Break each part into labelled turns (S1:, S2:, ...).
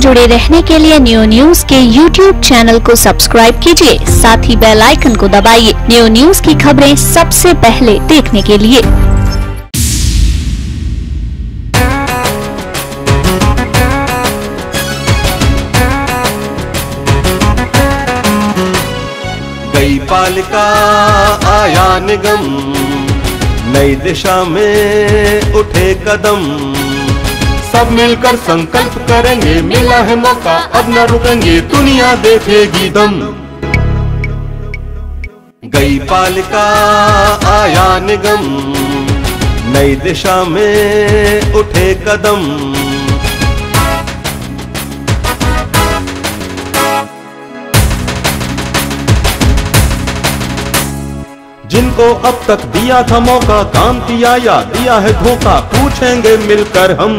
S1: जुड़े रहने के लिए न्यू न्यूज के YouTube चैनल को सब्सक्राइब कीजिए, साथ ही बेल आइकन को दबाइए न्यू न्यूज की खबरें सबसे पहले देखने के लिए।
S2: गई पालिका आया निगम, नई दिशा में उठे कदम, सब मिलकर संकल्प करेंगे, मिला है मौका अब न रुकेंगे, दुनिया देखेगी दम। गई पालिका आया निगम, नई दिशा में उठे कदम, जिनको अब तक दिया था मौका, काम किया या दिया है धोखा, पूछेंगे मिलकर हम।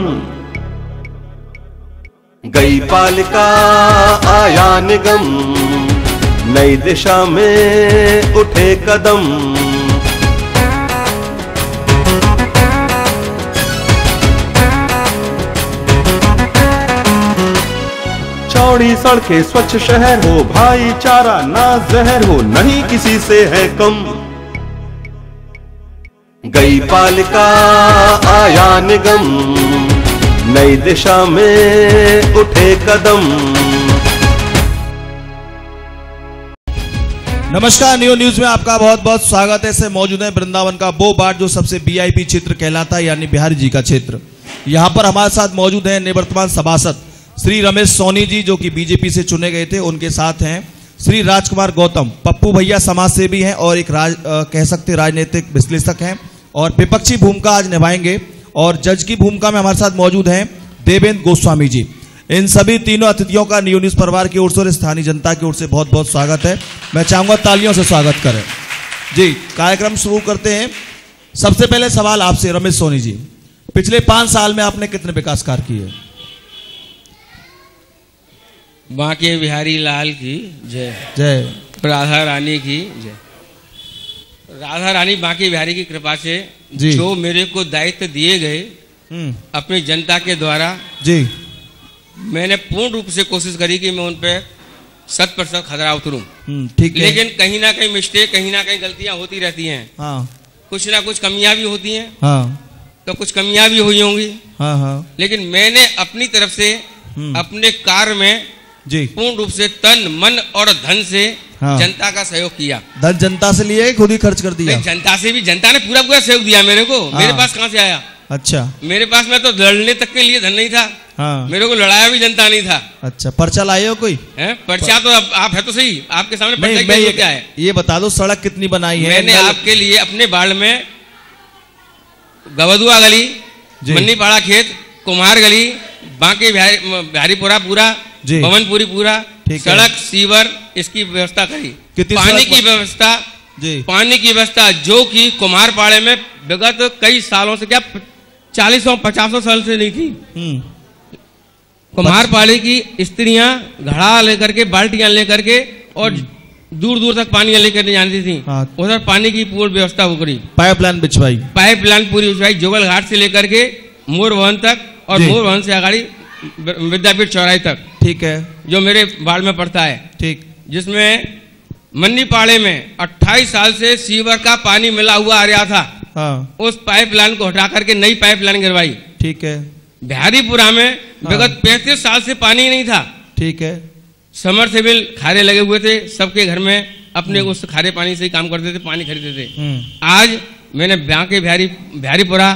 S2: गई पालिका आया निगम, नई दिशा में उठे कदम, चौड़ी सड़कें स्वच्छ शहर हो, भाईचारा ना जहर हो, नहीं किसी से है कम। गई पालिका आया निगम, नई दिशा में उठे कदम।
S3: नमस्कार, न्यू न्यूज में आपका बहुत बहुत स्वागत है। से मौजूद है वृंदावन का वो बाट जो सबसे वीआईपी क्षेत्र कहलाता है, यानी बिहारी जी का क्षेत्र। यहाँ पर हमारे साथ मौजूद हैं निवर्तमान सभासद श्री रमेश सोनी जी, जो कि बीजेपी से चुने गए थे। उनके साथ हैं श्री राजकुमार गौतम, पप्पू भैया समाज सेवी हैं और एक कह सकते राजनीतिक विश्लेषक हैं और विपक्षी भूमिका आज निभाएंगे। और जज की भूमिका में हमारे साथ मौजूद हैं देवेंद्र गोस्वामी जी। इन सभी तीनों अतिथियों का न्यू न्यूज परिवार की ओर से और स्थानीय जनता की ओर से बहुत बहुत स्वागत है। मैं चाहूंगा तालियों से स्वागत करें जी। कार्यक्रम शुरू करते हैं। सबसे पहले सवाल आपसे रमेश सोनी जी, पिछले 5 साल में आपने कितने विकास कार्य किए?
S4: बांके बिहारी लाल की जय
S3: जय,
S4: राधा रानी की जय। राधा रानी बांके बिहारी की कृपा से जो मेरे को दायित्व दिए गए अपनी जनता के द्वारा
S3: जी,
S4: मैंने पूर्ण रूप से कोशिश करी कि मैं उन पे 100% खतरा उतरूं।
S3: ठीक है।
S4: लेकिन कहीं ना कहीं मिस्टेक, कहीं ना कहीं गलतियां होती रहती हैं।
S3: हाँ।
S4: कुछ ना कुछ कमियां भी होती हैं।
S3: हाँ।
S4: तो कुछ कमियां भी हुई होंगी।
S3: हाँ हाँ।
S4: लेकिन मैंने अपनी तरफ से अपने कार्य में
S3: जी
S4: पूर्ण रूप से तन मन और धन से जनता का सहयोग किया।
S3: धन जनता से लिए, खुद ही खर्च कर दिया?
S4: जनता से भी, जनता ने पूरा पूरा सहयोग दिया मेरे को। मेरे पास कहाँ से आया?
S3: अच्छा,
S4: मेरे पास में तो लड़ने तक के लिए धन नहीं था।
S3: हाँ।
S4: मेरे को लड़ाया भी जनता नहीं था।
S3: अच्छा, पर्चा लाए हो कोई?
S4: पर्चा तो आप है तो सही, आपके सामने पर्चा क्या है
S3: ये बता दो। सड़क कितनी बनाई है?
S4: मैंने आपके लिए अपने वार्ड में गवदुआ गली, मन्नीपाड़ा खेत, कुम्हार गली, बांके बिहारीपुरा पूरा, भवनपुरी पूरा, सड़क, सीवर, इसकी व्यवस्था करी। पानी की व्यवस्था पानी की व्यवस्था जो कि कुम्हारपाड़े में विगत कई सालों से, क्या 40-50 साल से नहीं थी। कुम्हारपाड़े की स्त्रियां घड़ा लेकर के, बाल्टियां लेकर के और दूर दूर तक पानी लेकर जाती थी। उधर पानी की पूर्ण व्यवस्था हो गई।
S3: पाइपलाइन बिछवाई? पाइपलाइन
S4: पूरी बिछवाई, जोगल घाट से लेकर के मोर भवन तक और मोर भवन से आगाड़ी विद्यापीठ चौराहे तक।
S3: ठीक है। जो
S4: मेरे वार्ड में पड़ता है।
S3: ठीक।
S4: जिसमें मन्नीपाड़े में 28 साल से सीवर का पानी मिला हुआ आ रहा था।
S3: हाँ।
S4: उस पाइपलाइन को हटा करके नई पाइपलाइन गिरवाई।
S3: ठीक है।
S4: बिहारीपुरा में विगत 35 साल से पानी नहीं था।
S3: ठीक है।
S4: समरसेबिल खारे लगे हुए थे, सबके घर में अपने उस खारे पानी से ही काम करते थे, पानी खरीदते थे। आज मैंने बांके बिहारीपुरा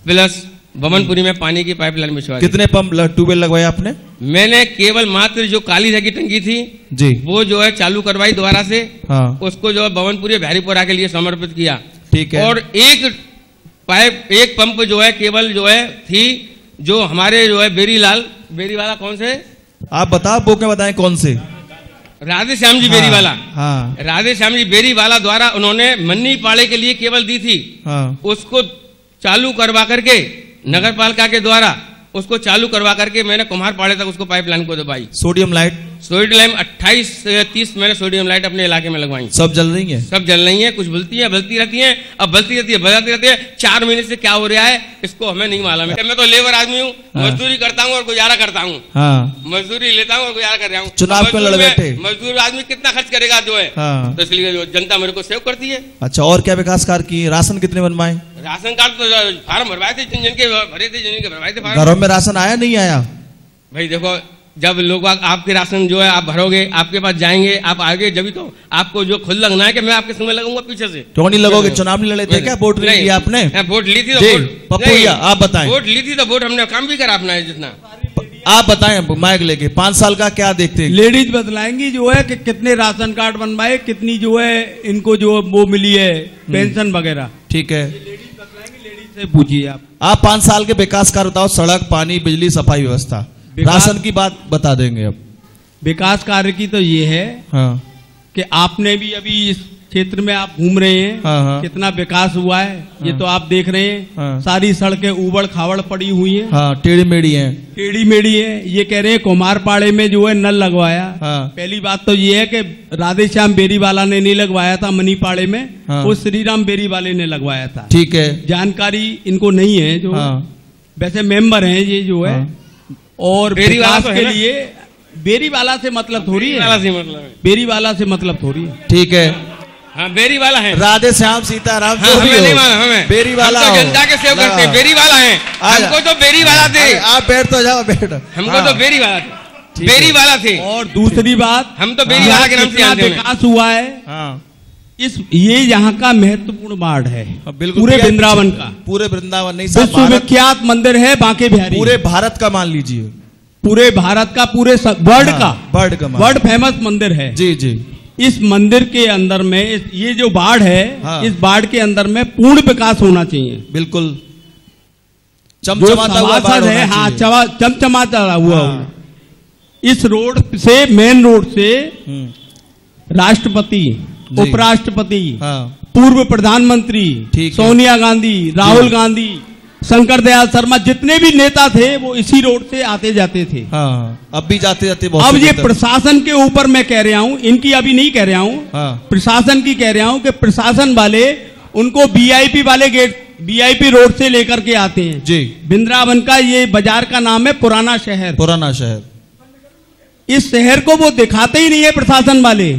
S4: प्लस बमनपुरी में पानी की पाइपलाइन बिछवा दी।
S3: कितने पंप ट्यूबवेल लगवाए आपने?
S4: मैंने केवल मात्र जो काली रंग की टंकी थी
S3: जी, वो
S4: जो है चालू करवाई दोबारा से।
S3: हाँ।
S4: उसको जो है बमनपुरी बिहारीपुरा के लिए समर्पित किया।
S3: ठीक है।
S4: और एक पंप जो है केवल जो है थी, जो हमारे जो है बेरी वाला कौन से
S3: आप बताओ, वो क्या बताएं कौन से?
S4: राधे श्याम जी बेरी वाला।
S3: हाँ।
S4: राधे श्याम जी बेरी वाला द्वारा उन्होंने मन्नीपाड़े के लिए केवल दी थी।
S3: हाँ।
S4: उसको चालू करवा करके नगर पालिका के द्वारा उसको चालू करवा करके मैंने कुम्हारपाड़े तक उसको पाइपलाइन को दबाई।
S3: Sodium light?
S4: सोडियम लाइट 28 से 30 मैंने सोडियम लाइट अपने इलाके में लगवाई।
S3: सब जल रही है? सब
S4: जल रही है, कुछ बदलती रहती है, अब बदलती रहती है। 4 महीने से क्या हो रहा है इसको हमें नहीं मालूम है। मैं तो लेबर आदमी हूँ, मजदूरी करता हूँ और गुजारा करता हूँ। मजदूरी लेता हूँ और गुजारा कर रहा हूँ।
S3: चुनाव में लड़ बैठे,
S4: मजदूर आदमी कितना खर्च करेगा जो है, तो इसलिए जनता मेरे को सेव करती है।
S3: अच्छा, और क्या विकास कार्य किए? राशन कितने बनवाए?
S4: राशन कार्ड तो फार्म भरवाए थे, जिनके भरे थे, जिनके भरवाए थे फार्म।
S3: घरों में राशन आया नहीं आया?
S4: भाई देखो, जब लोग आपके राशन जो है आप भरोगे, आपके पास जाएंगे, आप आगे, जब तो आपको जो खुद लगना है कि मैं आपके समय लगूंगा पीछे से।
S3: क्यों नहीं लगोगे? चुनाव नहीं लड़े थे क्या? वोट नहीं लिया आपने?
S4: वोट ली थी तो
S3: पप्पूया आप बताएं।
S4: वोट ली थी तो वोट हमने काम भी करा अपना जितना।
S3: आप बताएं माइक लेके, 5 साल का क्या देखते हैं?
S5: लेडीज बतलाएंगी जो है कि कितने राशन कार्ड बनवाए, कितनी जो है इनको जो वो मिली है पेंशन वगैरह।
S3: ठीक है,
S5: लेडीज बतलाएंगी, लेडीज से पूछिए
S3: आप 5 साल के विकास कार्य बताओ। सड़क, पानी, बिजली, सफाई व्यवस्था, राशन की बात बता देंगे। अब
S5: विकास कार्य की तो ये है कि आपने भी अभी इस क्षेत्र में आप घूम रहे हैं, कितना विकास हुआ है ये तो आप देख रहे हैं। सारी सड़कें उबड़ खावड़ पड़ी हुई हैं,
S3: टेढ़ी मेढ़ी है।
S5: ये कह रहे हैं कुमारपाड़े में जो है नल लगवाया। पहली बात तो ये है कि राधेश्याम बेरीवाला ने नहीं लगवाया था मनीपाड़े में, वो श्रीराम बेरीवाले ने लगवाया था।
S3: ठीक है,
S5: जानकारी इनको नहीं है जो वैसे मेंबर हैं ये जो है। और विकास के लिए बेरीवाला से मतलब थोड़ी है, बेरीवाला से मतलब थोड़ी है।
S3: ठीक है,
S4: हाँ बेरीवाला है,
S3: राधे श्याम सीताराम।
S4: हमें नहीं मालूम, हमें
S3: बेरीवाला
S4: तो जनता के सेव करते हैं, बेरीवाला है। हमको तो बेरीवाला थे।
S3: आप बैठ तो जाओ, बैठ।
S4: हमको तो बेरीवाला थे।
S5: और दूसरी बात,
S4: हम तो बेरीवाला के नाम से जानते हैं।
S5: विकास हुआ है ये यहाँ का महत्वपूर्ण वार्ड है पूरे वृंदावन का।
S3: पूरे वृंदावन नहीं,
S5: विश्वविख्यात मंदिर है बांके बिहारी,
S3: पूरे भारत का मान लीजिए,
S5: पूरे भारत का, पूरे वर्ल्ड फेमस मंदिर है।
S3: जी जी।
S5: इस मंदिर के अंदर में ये जो बाढ़ है, इस बाढ़ के अंदर में पूर्ण विकास होना चाहिए।
S3: बिल्कुल, चमचमाता हुआ बाढ़ होना चाहिए।
S5: चमचमाता हुआ। इस रोड से, मेन रोड से राष्ट्रपति, उपराष्ट्रपति, पूर्व प्रधानमंत्री सोनिया गांधी, राहुल गांधी, शंकर दयाल शर्मा, जितने भी नेता थे वो इसी रोड से आते जाते थे।
S3: अब भी जाते जाते।
S5: अब ये प्रशासन के ऊपर मैं कह रहा हूँ, इनकी अभी नहीं कह रहा हूँ, प्रशासन की कह रहा हूँ कि प्रशासन वाले उनको वीआईपी वाले गेट, वीआईपी रोड से लेकर के आते हैं
S3: जी।
S5: वृंदावन का ये बाजार का नाम है पुराना शहर।
S3: पुराना शहर,
S5: इस शहर को वो दिखाते ही नहीं है प्रशासन वाले।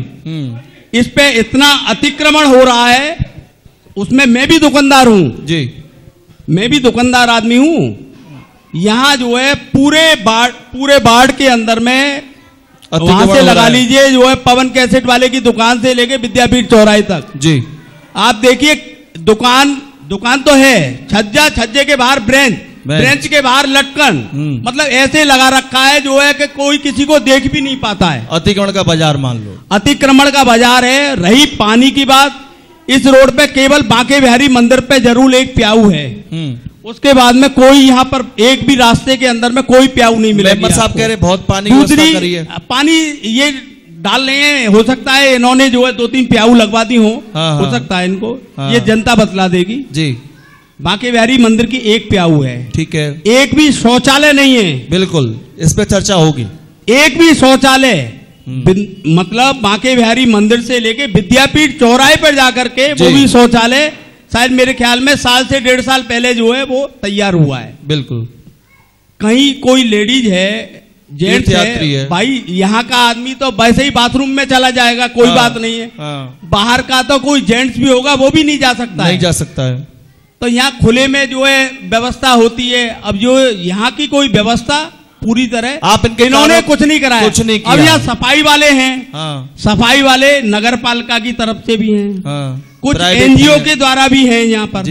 S5: इस पे इतना अतिक्रमण हो रहा है, उसमें मैं भी दुकानदार हूँ जी, मैं भी दुकानदार आदमी हूं। यहां जो है पूरे बाढ़ के अंदर में, वहां से लगा लीजिए जो है पवन कैसेट वाले की दुकान से लेके विद्यापीठ चौराहे तक जी। आप देखिए दुकान तो है, छज्जे के बाहर ब्रेंच के बाहर लटकन, मतलब ऐसे लगा रखा है जो है कि कोई किसी को देख भी नहीं पाता है।
S3: अतिक्रमण का बाजार मान लो,
S5: अतिक्रमण का बाजार है। रही पानी की बात, इस रोड पे केवल बांके बिहारी मंदिर पे जरूर एक प्याऊ है, उसके बाद में कोई यहाँ पर एक भी रास्ते के अंदर में कोई प्याऊ नहीं मिलेगा।
S3: साहब कह रहे बहुत पानी
S5: पानी ये डाल रहे हैं, हो सकता है इन्होंने जो है 2-3 प्याऊ लगवा दी हो सकता है इनको, ये जनता बतला देगी जी। बांके बिहारी मंदिर की एक प्याऊ है, ठीक है, एक भी शौचालय नहीं है।
S3: बिल्कुल, इस पे चर्चा होगी।
S5: एक भी शौचालय, मतलब बांके बिहारी मंदिर से लेके विद्यापीठ चौराहे पर जाकर के वो भी शौचालय शायद मेरे ख्याल में 1 से 1.5 साल पहले जो है वो तैयार हुआ है।
S3: बिल्कुल,
S5: कहीं कोई लेडीज है, जेंट्स है, भाई यहाँ का आदमी तो वैसे ही बाथरूम में चला जाएगा, कोई बात नहीं है। बाहर का तो कोई जेंट्स भी होगा वो भी नहीं जा सकता,
S3: नहीं जा सकता है।
S5: तो यहाँ खुले में जो है व्यवस्था होती है। अब जो यहाँ की कोई व्यवस्था पूरी तरह इन्होंने कुछ नहीं कराया, कुछ नहीं किया। अब यहाँ सफाई वाले हैं, सफाई वाले नगर पालिका की तरफ से भी हैं, कुछ एनजीओ के द्वारा भी हैं यहाँ पर।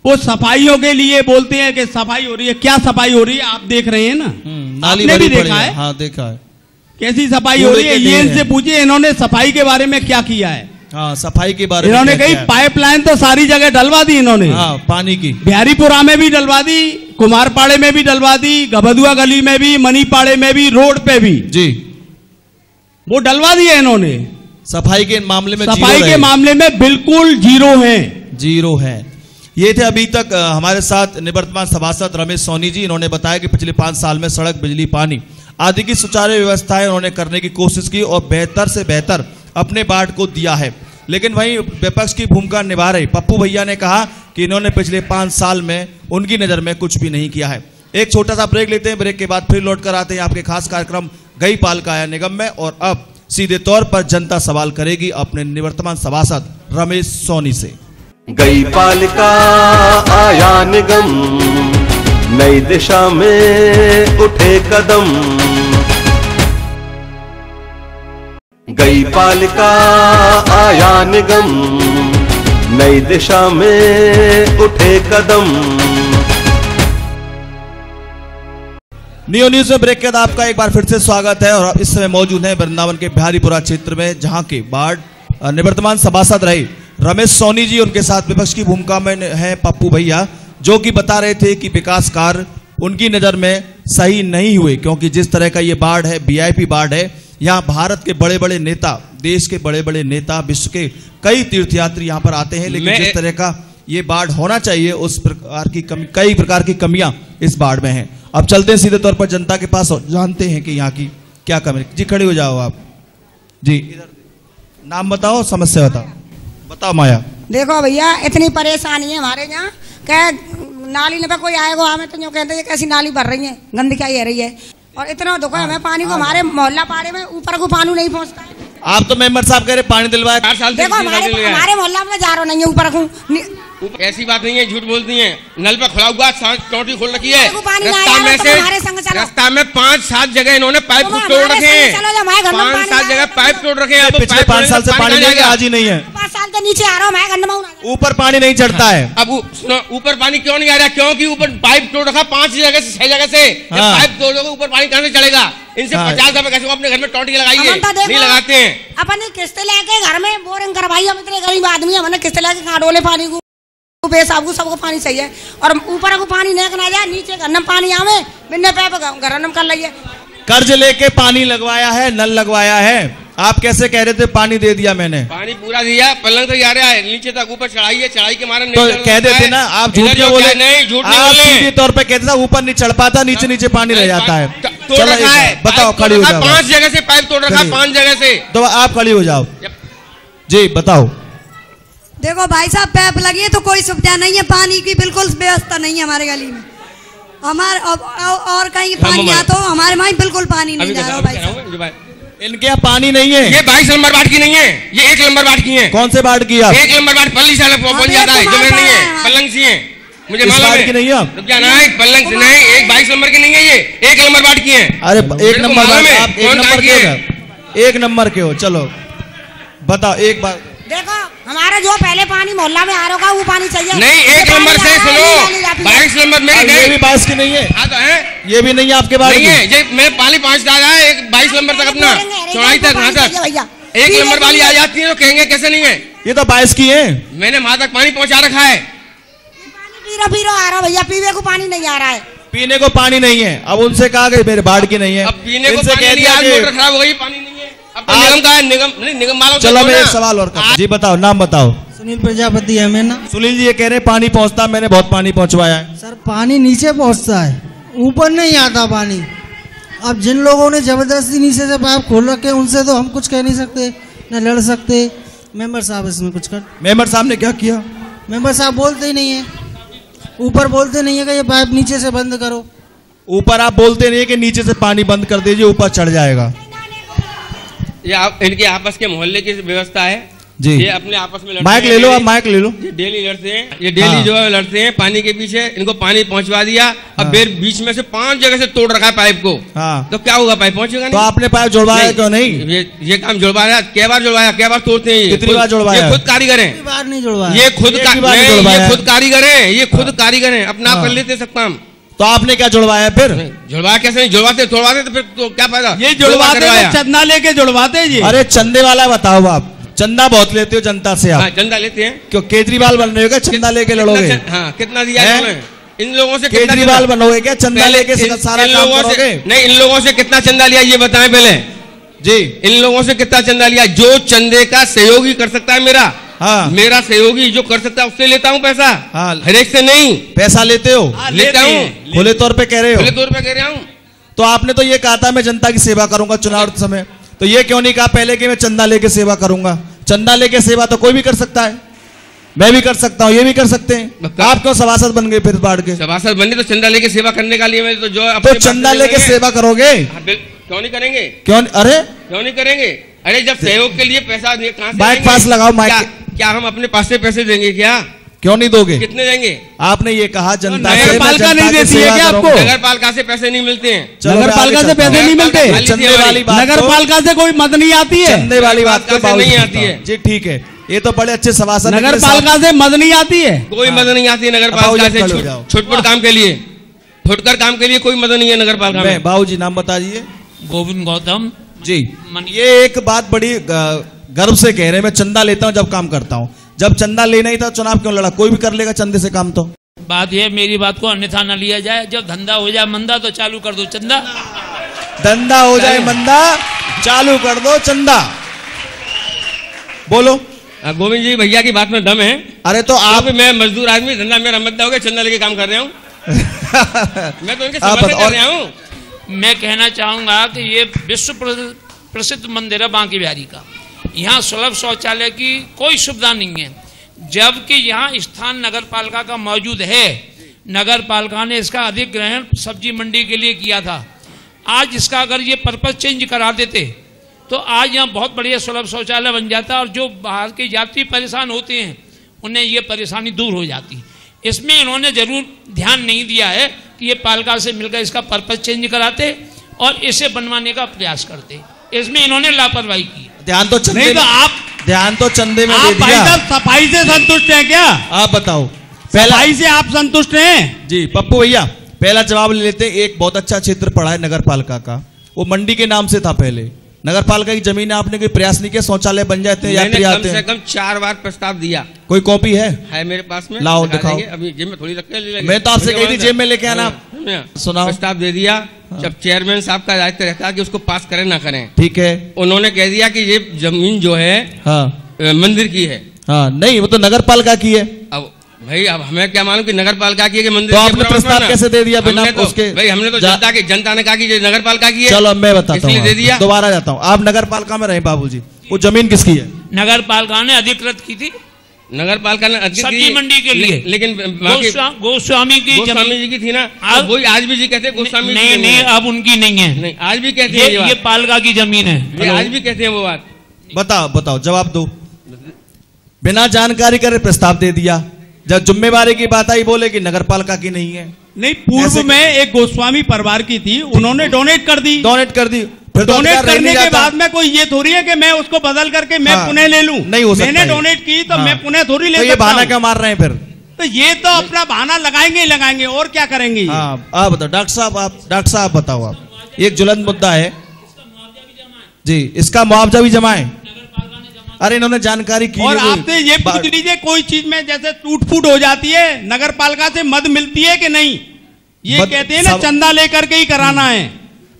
S5: वो सफाइयों के लिए बोलते हैं कि सफाई हो रही है। क्या सफाई हो रही है आप देख रहे हैं ना, आपने भी देखा है।
S3: हाँ, देखा है
S5: कैसी सफाई हो रही है। ये इनसे पूछिए इन्होंने सफाई के बारे में क्या किया है।
S3: हाँ, सफाई के बारे में
S5: इन्होंने कही पाइपलाइन तो सारी जगह डलवा दी इन्होंने।
S3: हाँ, पानी की
S5: बिहारीपुरा में भी डलवा दी, कुमारपाड़े में भी डलवा दी, गभदुआ गली में भी, मनीपाड़े में भी, रोड पे भी जी, वो डलवा दिए इन्होंने।
S3: सफाई के मामले में,
S5: सफाई के मामले में बिल्कुल जीरो है।
S3: ये थे अभी तक हमारे साथ निवर्तमान सभासद रमेश सोनी जी। इन्होंने बताया कि पिछले 5 साल में सड़क, बिजली, पानी आदि की सुचारू व्यवस्थाएं उन्होंने करने की कोशिश की और बेहतर से बेहतर अपने वार्ड को दिया है। लेकिन वहीं विपक्ष की भूमिका निभा रहे पप्पू भैया ने कहा कि इन्होंने पिछले 5 साल में उनकी नज़र में कुछ भी नहीं किया है। एक छोटा सा ब्रेक लेते हैं, ब्रेक के बाद फिर लौट कर आते हैं आपके खास कार्यक्रम गई पालिका आया निगम में। और अब सीधे तौर पर जनता सवाल करेगी अपने निवर्तमान सभासद रमेश सोनी से।
S2: गई पालिका आया निगम, नई दिशा में उठे कदम। गई पालिका आया निगम, नई दिशा में उठे कदम।
S3: नियो न्यूज में ब्रेक के बाद आपका एक बार फिर से स्वागत है। और इस समय मौजूद है वृंदावन के बिहारीपुरा क्षेत्र में, जहां के वार्ड निवर्तमान सभासद रहे रमेश सोनी जी। उनके साथ विपक्ष की भूमिका में है पप्पू भैया, जो कि बता रहे थे कि विकास कार्य उनकी नज़र में सही नहीं हुए, क्योंकि जिस तरह का ये वार्ड है, वीआईपी वार्ड है, यहाँ भारत के बड़े बड़े नेता, देश के बड़े बड़े नेता, विश्व के कई तीर्थयात्री यहाँ पर आते हैं। लेकिन जिस तरह का ये वार्ड होना चाहिए, उस प्रकार की कई प्रकार की कमियां इस वार्ड में हैं। अब चलते हैं सीधे तौर पर जनता के पास और जानते हैं कि यहाँ की क्या कमी। जी खड़े हो जाओ आप जी, इधर नाम बताओ, समस्या बताओ माया।
S6: देखो भैया, इतनी परेशानी है हमारे यहाँ, क्या नाली पे कोई आएगा हमें तो कहते हैं कैसी नाली भर रही है, गंदगी क्या रही है। और इतना दुख है हमें पानी को, हमारे मोहल्ला पाड़े में ऊपर को पानी नहीं पहुँचता है।
S3: आप तो मेंबर साहब कह रहे पानी दिलवाए।
S6: देखो हमारे मोहल्ला में जा रहा नहीं है ऊपर को।
S4: ऐसी बात नहीं है, झूठ बोलती हैं। नल पर खुला हुआ, टोटी खोल रखी है। रास्ता में 5-7 जगह इन्होंने पाइप तोड़ रखे हैं। 5-7 जगह पाइप तोड़ रखे हैं।
S3: पिछले 5 साल से पानी नहीं है, आज ही नहीं है।
S6: 5 साल के नीचे आ रहा हूँ,
S3: ऊपर पानी नहीं चढ़ता है।
S4: अब ऊपर पानी क्यों नहीं आ रहा? क्योंकि ऊपर पाइप तोड़ रखा 5 जगह से 6 जगह से। पाइप तोड़ दोगे ऊपर पानी कहाँ से चढ़ेगा? इनसे 50 रुपए कैसे अपने घर में टोटी लगाइए, नहीं लगाते हैं।
S6: अपनी किस्त लेके घर में बोरिंग करवाई, हम इतने गरीब आदमी, हमने किस्त लेके कहाँ डोले पानी को, बेसाबू सबको पानी चाहिए। और ऊपर को पानी नहीं करना जाए, नीचे घर में पानी आवे, बिना पैप घर में कर लिये।
S3: कर्ज लेके पानी लगवाया है, नल लगवाया है। आप कैसे कह रहे थे पानी दे दिया मैंने?
S4: पानी पूरा दिया, पलंग तक जा रहा है, नीचे तक ऊपर चढ़ाई है, चढ़ाई के मारे
S3: तो कह देते ना, आप झूठ क्यों बोले?
S4: नहीं, झूठ नहीं
S3: आप
S4: बोले।
S3: सीधे तौर पे कहते था ऊपर नहीं चढ़ पाता, नीचे नीचे पानी रह जाता है।
S4: चलो
S3: बताओ, खड़ी हो जाओ।
S4: 5 जगह से पाइप तोड़ रखा, 5 जगह से।
S3: तो आप खड़ी हो जाओ जी, बताओ।
S7: देखो भाई साहब, पैप लगी है तो कोई सुविधा नहीं है, पानी की बिल्कुल व्यवस्था नहीं है हमारे गली में। हमारे और कहीं पानी आता हो, हमारे वहाँ बिल्कुल पानी नहीं जा रहा भाई साहब।
S3: इनके यहाँ पानी नहीं है।
S4: ये 22 नंबर वार्ड की नहीं है, ये 1 नंबर वार्ड की है।
S3: कौन से वार्ड की आप?
S4: 1 नंबर वार्ड पल्ली साल पहुंच जाता है, जो नहीं है, पलंग सी है, मुझे मालूम है।
S3: की नहीं है
S4: क्या ना है, पलंग से नहीं, 22 नंबर की नहीं है, ये 1 नंबर वार्ड की है।
S3: अरे 1 नंबर, आप 1 नंबर के हो, 1 नंबर के हो। चलो बताओ एक बार।
S6: देखो हमारा जो पहले पानी मोहल्ला में आ रहा वो पानी चाहिए।
S4: नहीं, 1 नंबर से सुनो, 22 नंबर मेरी नहीं।
S3: ये भी 22 की नहीं है।
S4: हाँ तो है,
S3: ये भी नहीं है आपके बारे में।
S4: नहीं है, ये मैं पानी 5 डाला है, 22 नंबर तक अपना चौड़ाई तक, वहाँ तक 1 नंबर वाली आ जाती है तो कहेंगे कैसे नहीं है।
S3: ये तो 22 की है,
S4: मैंने वहाँ तक पानी पहुँचा रखा है।
S6: पीरो आ रहा भैया, पीने को पानी नहीं आ रहा है।
S3: पीने को पानी नहीं है। अब उनसे कहा कि मेरे बाढ़ की नहीं है।
S4: अब पीने को पानी नहीं है, मोटर खराब हो गई, पानी नहीं है। अब तो निगम का है, निगम वालों।
S3: चलो मैं एक सवाल और करता हूं। जी बताओ, नाम बताओ।
S8: सुनील प्रजापति है मेरा नाम।
S3: सुनील जी ये कह रहे हैं पानी पहुंचता, मैंने बहुत पानी पहुंचवाया है।
S8: सर पानी नीचे पहुंचता है, ऊपर नहीं आता पानी। अब जिन लोगों ने जबरदस्ती नीचे से पाइप खोल रखे उनसे तो हम कुछ कह नहीं सकते, न लड़ सकते। मेंबर साहब इसमें कुछ कर।
S3: मेंबर साहब ने क्या किया?
S8: मेंबर साहब बोलते ही नहीं है, ऊपर बोलते नहीं है कि ये पाइप नीचे से बंद करो।
S3: ऊपर आप बोलते नहीं है कि नीचे से पानी बंद कर दीजिए, ऊपर चढ़ जाएगा।
S4: ये इनके आपस के मोहल्ले की व्यवस्था है
S3: जी।
S4: ये अपने आपस में
S3: माइक ले लो, आप माइक ले लो।
S4: ये डेली लड़ते हैं, ये डेली जो है लड़ते हैं पानी के पीछे। इनको पानी पहुंचवा दिया, अब बीच में से 5 जगह से तोड़ रखा है पाइप को। तो क्या होगा, पाइप पहुंचेगा नहीं।
S3: तो आपने पाइप जुड़वाया क्यों नहीं?
S4: ये काम जुड़वाया, क्या बार जुड़वाया, क्या बार तोड़ते हैं।
S3: कितनी बार जुड़वाया?
S4: ये खुद कारीगर है,
S8: बार नहीं जुड़वाया।
S4: ये खुद कारीगर है, ये खुद कारीगर है, अपना आप कर लेते सब काम।
S3: तो आपने क्या जुड़वाया फिर?
S4: जुड़वाया कैसे नहीं, जुड़वाते तोड़वाते तो फिर तो क्या फायदा।
S5: ये जुड़वाते चंदा लेके जुड़वाते जी।
S3: अरे चंदे वाला बताओ, आप चंदा बहुत लेते हो जनता से। आप
S4: चंदा लेते हैं
S3: क्यों? केजरीवाल बन रहे हो क्या? चंदा लेके लड़ोगे?
S4: हाँ, कितना दिया इन लोगों से?
S3: केजरीवाल बनोगे क्या? चंदा लेके सारा काम करोगे?
S4: नहीं, इन लोगों से कितना चंदा लिया ये बताएं पहले जी। इन लोगों से कितना चंदा लिया? जो चंदे का सहयोगी कर सकता है मेरा, हाँ, मेरा सहयोगी जो कर सकता है उससे लेता हूँ पैसा। हाँ, हर एक से नहीं।
S3: पैसा लेते हो?
S4: लेता हूँ,
S3: खुले तौर पे कह रहे हो?
S4: खुले तौर पे कह रहा हूँ।
S3: तो आपने तो ये कहा था मैं जनता की सेवा करूंगा चुनाव समय, तो ये क्यों नहीं कहा पहले कि मैं चंदा लेके सेवा करूंगा? चंदा लेके सेवा तो कोई भी कर सकता है, मैं भी कर सकता हूँ, ये भी कर सकते हैं। आप क्यों सभासद बन गए फिर बाढ़ के?
S4: सभासद बने तो चंदा लेके सेवा करने का लिए मैं तो जो
S3: तो चंदा लेके सेवा करोगे?
S4: क्यों नहीं करेंगे?
S3: क्यों? अरे
S4: क्यों नहीं करेंगे? अरे जब सहयोग के लिए पैसा कहां से
S3: माइक पास लगाओ, माइक।
S4: क्या हम अपने पास से पैसे देंगे क्या?
S3: क्यों नहीं दोगे?
S4: कितने देंगे?
S3: आपने ये कहा जनता से,
S5: नगर पालिका नहीं देती है क्या आपको?
S4: नगर पालिका से पैसे नहीं मिलते हैं।
S5: नगर पालिका से पैसे नहीं मिलते?
S3: चंदे वाली बात,
S5: नगर पालिका से कोई मदद नहीं आती है?
S3: चंदे वाली बात तो
S4: नहीं आती है
S3: जी, ठीक है, ये तो बड़े अच्छे सभासद।
S5: नगर पालिका से मदद नहीं आती है?
S4: कोई मदद नहीं आती है नगर पालिका से, छुटपुट काम के लिए, फुटकर काम के लिए कोई मदद नहीं है नगर पालिका में।
S3: बाबू जी नाम बता दीजिए।
S9: गोविंद गौतम
S3: जी। ये एक बात बड़ी गर्व से कह रहे हैं, मैं चंदा लेता हूं जब काम करता हूं। जब चंदा लेना ही था चुनाव क्यों लड़ा? कोई भी कर लेगा चंदे से काम। तो
S9: बात ये, मेरी बात को अन्यथा न लिया जाए, जब धंधा हो जाए मंदा तो चालू कर दो चंदा।
S3: धंधा हो जाए मंदा चालू कर दो चंदा। बोलो।
S4: गोविंद जी भैया की बात में दम है।
S3: अरे तो आप,
S4: मैं मजदूर आदमी, धंधा मेरा मद्दा हो गया, चंदा लेके काम कर रहा हूँ। मैं तो इनके समर्थन कर रहा हूँ।
S9: मैं कहना चाहूंगा कि ये विश्व प्रसिद्ध मंदिर है बांके बिहारी का, यहाँ सुलभ शौचालय की कोई सुविधा नहीं है, जबकि यहाँ स्थान नगर पालिका का मौजूद है। नगर पालिका ने इसका अधिग्रहण सब्जी मंडी के लिए किया था। आज इसका अगर ये पर्पज चेंज करा देते तो आज यहाँ बहुत बढ़िया सुलभ शौचालय बन जाता और जो बाहर के यात्री परेशान होते हैं उन्हें ये परेशानी दूर हो जाती। इसमें इन्होंने जरूर ध्यान नहीं दिया है कि ये पालिका से मिलकर इसका पर्पज चेंज कराते और इसे बनवाने का प्रयास करते। इसमें इन्होंने लापरवाही की।
S3: ध्यान तो चंदे
S5: नहीं, तो आप
S3: ध्यान तो चंदे में
S5: आप
S3: दे दिया।
S5: सफाई से संतुष्ट हैं क्या?
S3: आप बताओ।
S5: सफाई से आप संतुष्ट हैं?
S3: जी पप्पू भैया, पहला जवाब ले लेते। एक बहुत अच्छा क्षेत्र पड़ा है नगर पालिका का, वो मंडी के नाम से था पहले। नगर पालिका की जमीन है, आपने कोई प्रयास नहीं किया शौचालय बन जाते हैं, यात्री आते हैं?
S4: कम से कम 4 बार प्रस्ताव दिया।
S3: कोई कॉपी है
S4: मेरे पास में?
S3: लाओ दिखाओ।
S4: अभी जेब में थोड़ी रख के,
S3: मैं तो आपसे कही थी जेब में लेके आना। सुनाओ।
S4: प्रस्ताव दे दिया। जब चेयरमैन साहब का दायित्व रहता है कि उसको पास करें ना करें,
S3: ठीक है,
S4: उन्होंने कह दिया कि ये जमीन जो है मंदिर की है।
S3: हाँ नहीं, वो तो नगर पालिका की है।
S4: अब भाई अब हमें क्या मालूम कि नगर पालिका की है कि मंदिर
S3: तो
S4: की?
S3: आपने प्रस्ताव कैसे दे दिया बिना उसके?
S4: भाई हमने तो जनता ने कहा कि ये नगर पालिका की है।
S3: चलो मैं बताता हूँ,
S4: दे दिया।
S3: दोबारा जाता हूँ। आप नगर पालिका में रहे बाबूजी, वो जमीन किसकी है?
S9: नगर पालिका ने अधिकृत की थी।
S4: नगर पालिका ने
S9: सब्जी मंडी के लिए,
S4: लेकिन
S9: गोस्वामी की
S4: जी की थी ना। अब वही आज भी जी कहते हैं गोस्वामी।
S9: नहीं, अब उनकी नहीं है।
S4: नहीं, आज भी कहते हैं
S9: ये पालिका की जमीन है,
S4: आज भी कहते हैं वो बात।
S3: बताओ जवाब दो। बिना जानकारी करे प्रस्ताव दे दिया, जब जिम्मेवारी की बात आई बोले कि नगर पालिका की नहीं है।
S5: नहीं, पूर्व में एक गोस्वामी परिवार की थी, उन्होंने डोनेट कर दी। फिर डोनेट करने के बाद में कोई ये थोड़ी है कि मैं उसको बदल करके मैं पुनः ले लूं।
S3: नहीं हो सकता।
S5: मैंने डोनेट की तो मैं पुनः थोड़ी ले सकता हूं।
S3: ये बहाना क्यों मार रहे हैं फिर?
S5: तो ये तो अपना बहाना लगाएंगे ही लगाएंगे, और क्या करेंगे?
S3: आप बताओ डॉक्टर साहब बताओ। आप एक ज्वलंत मुद्दा है जी, इसका मुआवजा भी जमा है। अरे इन्होंने जानकारी की।
S5: और आपसे ये पूछ लीजिए, कोई चीज में जैसे टूट फूट हो जाती है, नगर पालिका से मद मिलती है कि नहीं? ये कहते हैं ना चंदा लेकर के ही कराना है।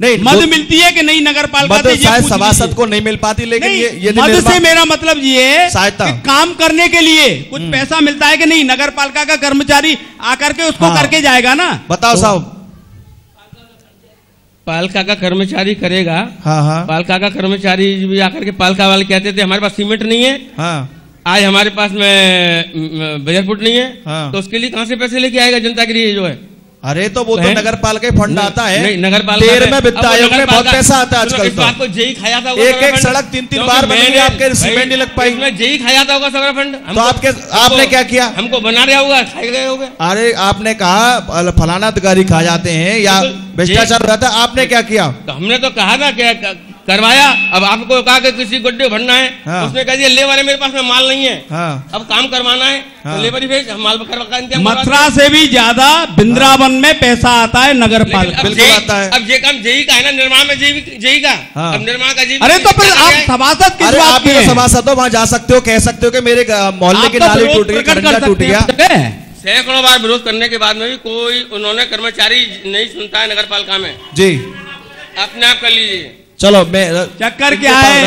S3: नहीं,
S5: मद मिलती है कि नहीं नगर पालिका से?
S3: शायद सभासद को नहीं मिल पाती, लेकिन ये
S5: मद से मेरा मतलब ये है
S3: सहायता,
S5: काम करने के लिए कुछ पैसा मिलता है कि नहीं? नगर पालिका का कर्मचारी आकर के उसको करके जाएगा ना।
S3: बताओ साहब।
S4: पालिका का कर्मचारी करेगा।
S3: हाँ।
S4: पालिका का कर्मचारी भी आकर के पालिका वाले कहते थे हमारे पास सीमेंट नहीं है।
S3: हाँ।
S4: आज हमारे पास में बजट फुट नहीं है। हाँ। तो उसके लिए कहां से पैसे लेके आएगा जनता के लिए जो है?
S3: अरे तो वो तो नगर पालिका फंड आता है।
S4: नहीं, नगर पालिका
S3: में वित्त आयोग में बहुत पैसा आता है आजकल।
S4: इस बात को जेई खाया था।
S3: एक सड़क 3 बार बनी, आपके सीमेंट नहीं लग पाई।
S4: इसमें जेई खाया था होगा सारा फंड।
S3: तो आपने क्या किया?
S4: हमको बना रहा होगा, खाए गए होगा।
S3: अरे आपने कहा फलाना अधिकारी खा जाते हैं या भ्रष्टाचार हो जाता है, आपने क्या किया?
S4: तो हमने तो कहा ना क्या करवाया। अब आपको कहा कि किसी गड्ढे भरना है। हाँ। उसने कह दिया लेबर है मेरे पास में माल नहीं है। हाँ। अब काम करवाना है। हाँ। तो लेबर ही भेज, माल
S5: मथुरा से भी ज्यादा वृंदावन में पैसा आता है नगर पालिका।
S3: बिल्कुल आता है।
S4: अब ये काम जेई का है ना, निर्माण में जेई का। हाँ। अब निर्माण का जेई।
S5: अरे तो फिर आप सभासद किस बात के?
S3: सभासद हो, वहाँ जा सकते हो, कह सकते हो कि मेरे मोहल्ले की नाली टूट गई, खंडा टूट गया।
S4: सैकड़ों बार विरोध करने के बाद में भी कोई उन्होंने कर्मचारी नहीं सुनता है नगर पालिका में जी। अपने आप कर लीजिए।
S3: चलो मैं
S5: चक्कर क्या है?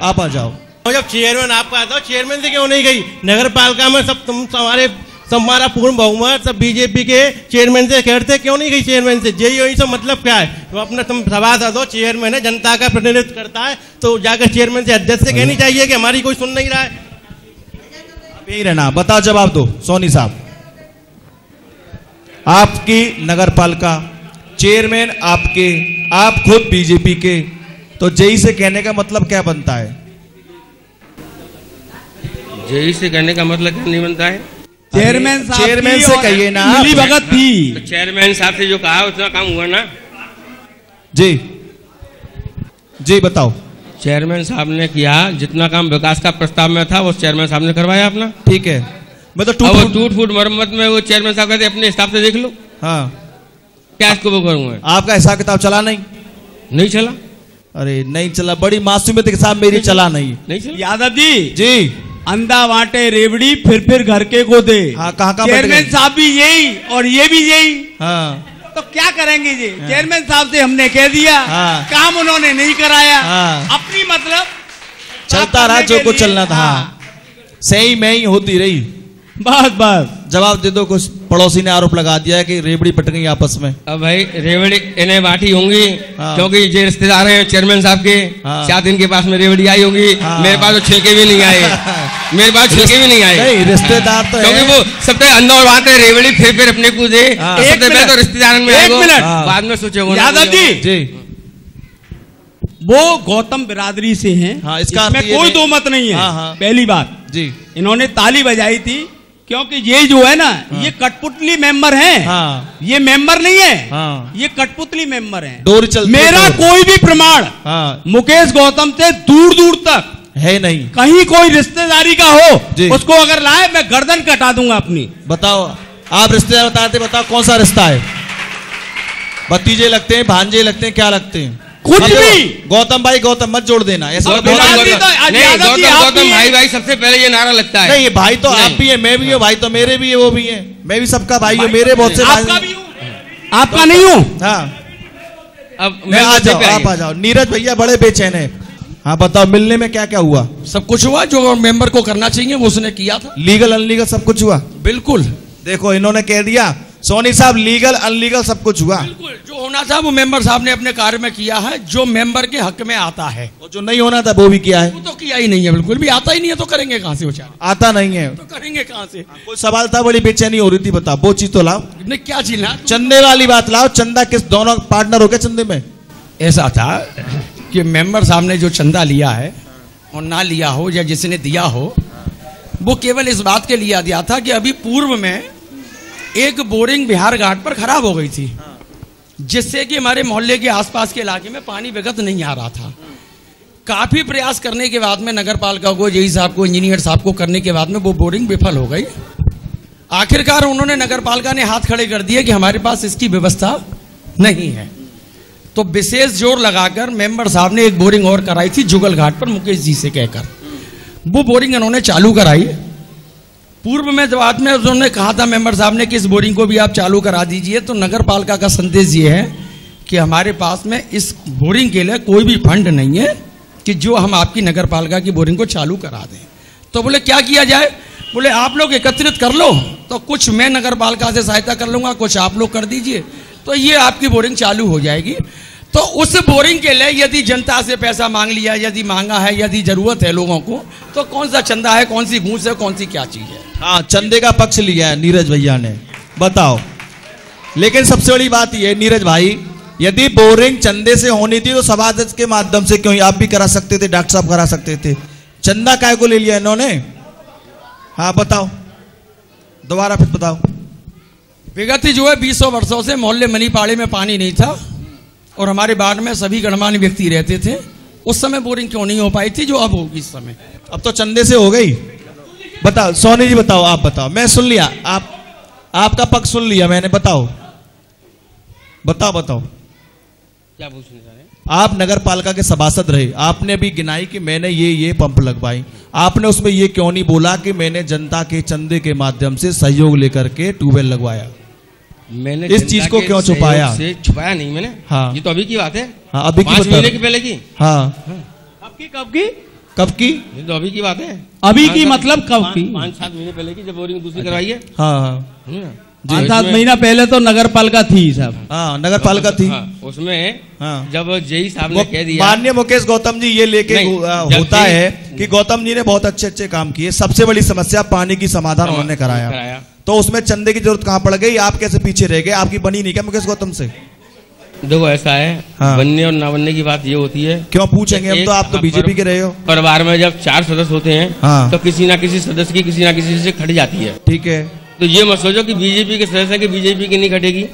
S3: आप आ जाओ।
S10: जब चेयरमैन आपका आता, चेयरमैन से क्यों नहीं गई नगर पालिका में? सब तुम हमारे सब हमारा पूर्ण बहुमत सब बीजेपी के चेयरमैन से कहते, क्यों नहीं गई चेयरमैन से? यही सब मतलब क्या है? तो अपना तुम सभासद हो, चेयरमैन है, जनता का प्रतिनिधित्व करता है, तो जाकर चेयरमैन से अध्यक्ष से कहनी चाहिए कि हमारी कोई सुन नहीं रहा है।
S3: यही रहना। बताओ, जवाब दो सोनी साहब। आपकी नगर पालिका चेयरमैन आपके, आप खुद बीजेपी के, तो जेई से कहने का मतलब क्या बनता है?
S4: जेई से कहने का मतलब क्या नहीं बनता है?
S5: चेयरमैन
S3: से कहिए ना।
S5: मिली भगत थी
S4: तो चेयरमैन साहब से जो कहा उतना काम हुआ ना।
S3: जी जी बताओ।
S4: चेयरमैन साहब ने किया जितना काम विकास का प्रस्ताव में था वो चेयरमैन साहब ने करवाया अपना।
S3: ठीक है, मैं तो
S4: टूट फूट मरम्मत में वो चेयरमैन साहब कहते अपने हिसाब से देख लो।
S3: हाँ,
S4: क्या इसको वो करूंगा?
S3: आपका हिसाब किताब चला नहीं
S4: चला?
S3: अरे नहीं चला, बड़ी मासूमियत के साथ मेरी चला नहीं
S4: चला।
S5: यादव जी
S3: जी,
S5: अंधा बांटे रेवड़ी फिर घर के को दे।
S3: हाँ, कहाँ
S5: चेयरमैन साहब भी यही और ये भी यही।
S3: हाँ,
S5: तो क्या करेंगे जी? हाँ। चेयरमैन साहब से हमने कह दिया। हाँ। काम उन्होंने नहीं कराया। हाँ। अपनी मतलब
S3: चलता रहा जो कुछ चलना था। हाँ। सही में ही होती रही।
S5: बस
S3: जवाब दे दो। कुछ पड़ोसी ने आरोप लगा दिया है कि रेवड़ी पट गई आपस में।
S4: अब भाई रेवड़ी इन्हें बांटी होंगी। हाँ। क्योंकि ये रिश्तेदार हैं चेयरमैन साहब के। हाँ। 7 दिन के पास में रेवड़ी आई होंगी। हाँ। मेरे पास तो छिलके भी नहीं आए। मेरे पास छिलके भी नहीं आए।
S3: नहीं, रिश्तेदार तो
S4: क्योंकि वो सबसे अंदर बांटे रेवड़ी फिर अपने को दे। सबसे पहले तो रिश्तेदार में आएगा, बाद में सोचे।
S5: यादव जी वो गौतम बिरादरी से हैं।
S3: हाँ, इसका
S5: कोई दो मत नहीं है। हाँ। पहली बात जी, इन्होंने ताली बजाई थी क्योंकि ये जो है ना, ये कठपुतली मेंबर हैं। हाँ। ये मेंबर नहीं है। हाँ। ये कठपुतली मेंबर हैं। मेरा कोई भी प्रमाण मुकेश गौतम से दूर दूर तक
S3: है नहीं।
S5: कहीं कोई रिश्तेदारी का हो उसको अगर लाए मैं गर्दन कटा दूंगा अपनी।
S3: बताओ, आप रिश्तेदार बताते, बताओ कौन सा रिश्ता है? भतीजे लगते हैं, भांजे लगते हैं, क्या लगते हैं?
S5: कुछ भी।
S3: गौतम भाई गौतम मत जोड़ देना ऐसा।
S4: गौतम भाई सबसे पहले ये नारा लगता है।
S3: नहीं, भाई तो आप भी है, मैं भी हूँ, भाई तो मेरे भी है, वो भी है, मैं भी सबका भाई हूँ, मेरे बहुत से भाई।
S5: आपका नहीं हूँ।
S3: हाँ, अब मैं आ जाओ, आप आ जाओ। नीरज भैया बड़े बेचैन है। हाँ बताओ, मिलने में क्या क्या हुआ?
S11: सब कुछ हुआ जो मेंबर को करना चाहिए वो उसने किया था।
S3: लीगल अनलीगल सब कुछ हुआ।
S11: बिल्कुल।
S3: देखो इन्होंने कह दिया सोनी साहब, लीगल अनलीगल सब कुछ हुआ।
S11: बिल्कुल, जो होना था वो मेंबर साहब ने अपने कार्य में किया है, जो मेंबर के हक में आता है।
S3: और जो नहीं होना था वो भी किया है।
S11: वो तो किया ही नहीं है, बिल्कुल भी आता ही नहीं है, तो करेंगे कहाँ से? बेचारे
S3: आता नहीं है
S11: तो करेंगे कहाँ से?
S3: कोई सवाल था, बड़ी बेचैनी हो रही थी, बताओ वो चीज तो लाओ।
S11: नहीं, क्या चीज ला?
S3: चंदे वाली बात लाओ। चंदा किस, दोनों पार्टनर हो गए चंदे में?
S11: ऐसा था कि मेंबर साहब ने जो चंदा लिया है और ना लिया हो या जिसने दिया हो, वो केवल इस बात के लिए दिया था कि अभी पूर्व में एक बोरिंग बिहार घाट पर खराब हो गई थी, जिससे कि हमारे मोहल्ले के आसपास के इलाके में पानी विगत नहीं आ रहा था। काफी प्रयास करने के बाद में नगर पालिका को, जेई साहब को, इंजीनियर साहब को करने के बाद में वो बोरिंग विफल हो गई। आखिरकार उन्होंने नगर पालिका ने हाथ खड़े कर दिए कि हमारे पास इसकी व्यवस्था नहीं है। तो विशेष जोर लगाकर मेंबर साहब ने एक बोरिंग और कराई थी जुगल घाट पर, मुकेश जी से कहकर वो बोरिंग इन्होंने चालू कराई। पूर्व में जब बाद में उन्होंने कहा था मेंबर साहब ने कि इस बोरिंग को भी आप चालू करा दीजिए, तो नगर पालिका का संदेश ये है कि हमारे पास में इस बोरिंग के लिए कोई भी फंड नहीं है कि जो हम आपकी नगर पालिका की बोरिंग को चालू करा दें। तो बोले क्या किया जाए? बोले आप लोग एकत्रित कर लो, तो कुछ मैं नगर पालिका से सहायता कर लूँगा, कुछ आप लोग कर दीजिए, तो ये आपकी बोरिंग चालू हो जाएगी। तो उस बोरिंग के लिए यदि जनता से पैसा मांग लिया, यदि मांगा है, यदि जरूरत है लोगों को, तो कौन सा चंदा है, कौन सी घूस है, कौन सी क्या चीज है?
S3: हाँ, चंदे का पक्ष लिया है नीरज भैया ने, बताओ। लेकिन सबसे बड़ी बात यह नीरज भाई, यदि बोरिंग चंदे से होनी थी तो सभाध्यक्ष के माध्यम से क्यों? आप भी करा सकते थे, डॉक्टर साहब करा सकते थे। चंदा काय को ले लिया इन्होंने? हाँ बताओ, दोबारा फिर बताओ।
S11: विगत जो है 20 वर्षों से मोहल्ले मनीपाड़े में पानी नहीं था और हमारे वार्ड में सभी गणमान्य व्यक्ति रहते थे। उस समय बोरिंग क्यों नहीं हो पाई थी जो अब होगी इस समय?
S3: अब तो चंदे से हो गई। बताओ सोनी जी, बताओ, आप बताओ। मैं सुन लिया, आपका पक्ष सुन लिया मैंने। बताओ बताओ बताओ
S4: क्या पूछने जा रहे हैं?
S3: आप नगर पालिका के सभासद रहे, आपने भी गिनाई कि मैंने ये पंप लगवाई, आपने उसमें ये क्यों नहीं बोला कि मैंने जनता के चंदे के माध्यम से सहयोग लेकर के ट्यूबवेल लगवाया?
S4: मैंने
S3: इस चीज को क्यों छुपाया?
S4: छुपाया नहीं मैंने।
S3: हाँ,
S4: ये तो अभी की बात है।
S3: हाँ, अभी की
S4: 5 महीने की पहले की।
S3: हाँ,
S5: आपकी कब की?
S3: कब की?
S4: ये तो अभी की बात है।
S5: अभी की मतलब कब की?
S4: 5-7 महीने पहले की, जब बोरिंग दूसरी करवाई है।
S3: हाँ
S5: 5-7 महीना पहले तो नगर पालिका थी साहब।
S3: हाँ नगर पालिका थी।
S4: उसमें जब जेई साहब ने कह दिया,
S3: माननीय मुकेश गौतम जी ये लेके होता है कि गौतम जी ने बहुत अच्छे काम किए, सबसे बड़ी समस्या पानी की समाधान उन्होंने कराया, तो उसमें चंदे की जरूरत कहाँ पड़ गई? आप कैसे पीछे रह गए? आपकी बनी नहीं क्या मुकेश गौतम से?
S4: देखो ऐसा है, बनने और ना बनने की बात ये होती है।
S3: क्यों पूछेंगे हम, तो आप तो बीजेपी के रहे हो।
S4: परिवार में जब 4 सदस्य होते हैं तो किसी ना किसी सदस्य की किसी ना किसी से खड़ी जाती है।
S3: ठीक है,
S4: तो ये मत सोचो कि बीजेपी के सदस्य की बीजेपी की नहीं खटेगी,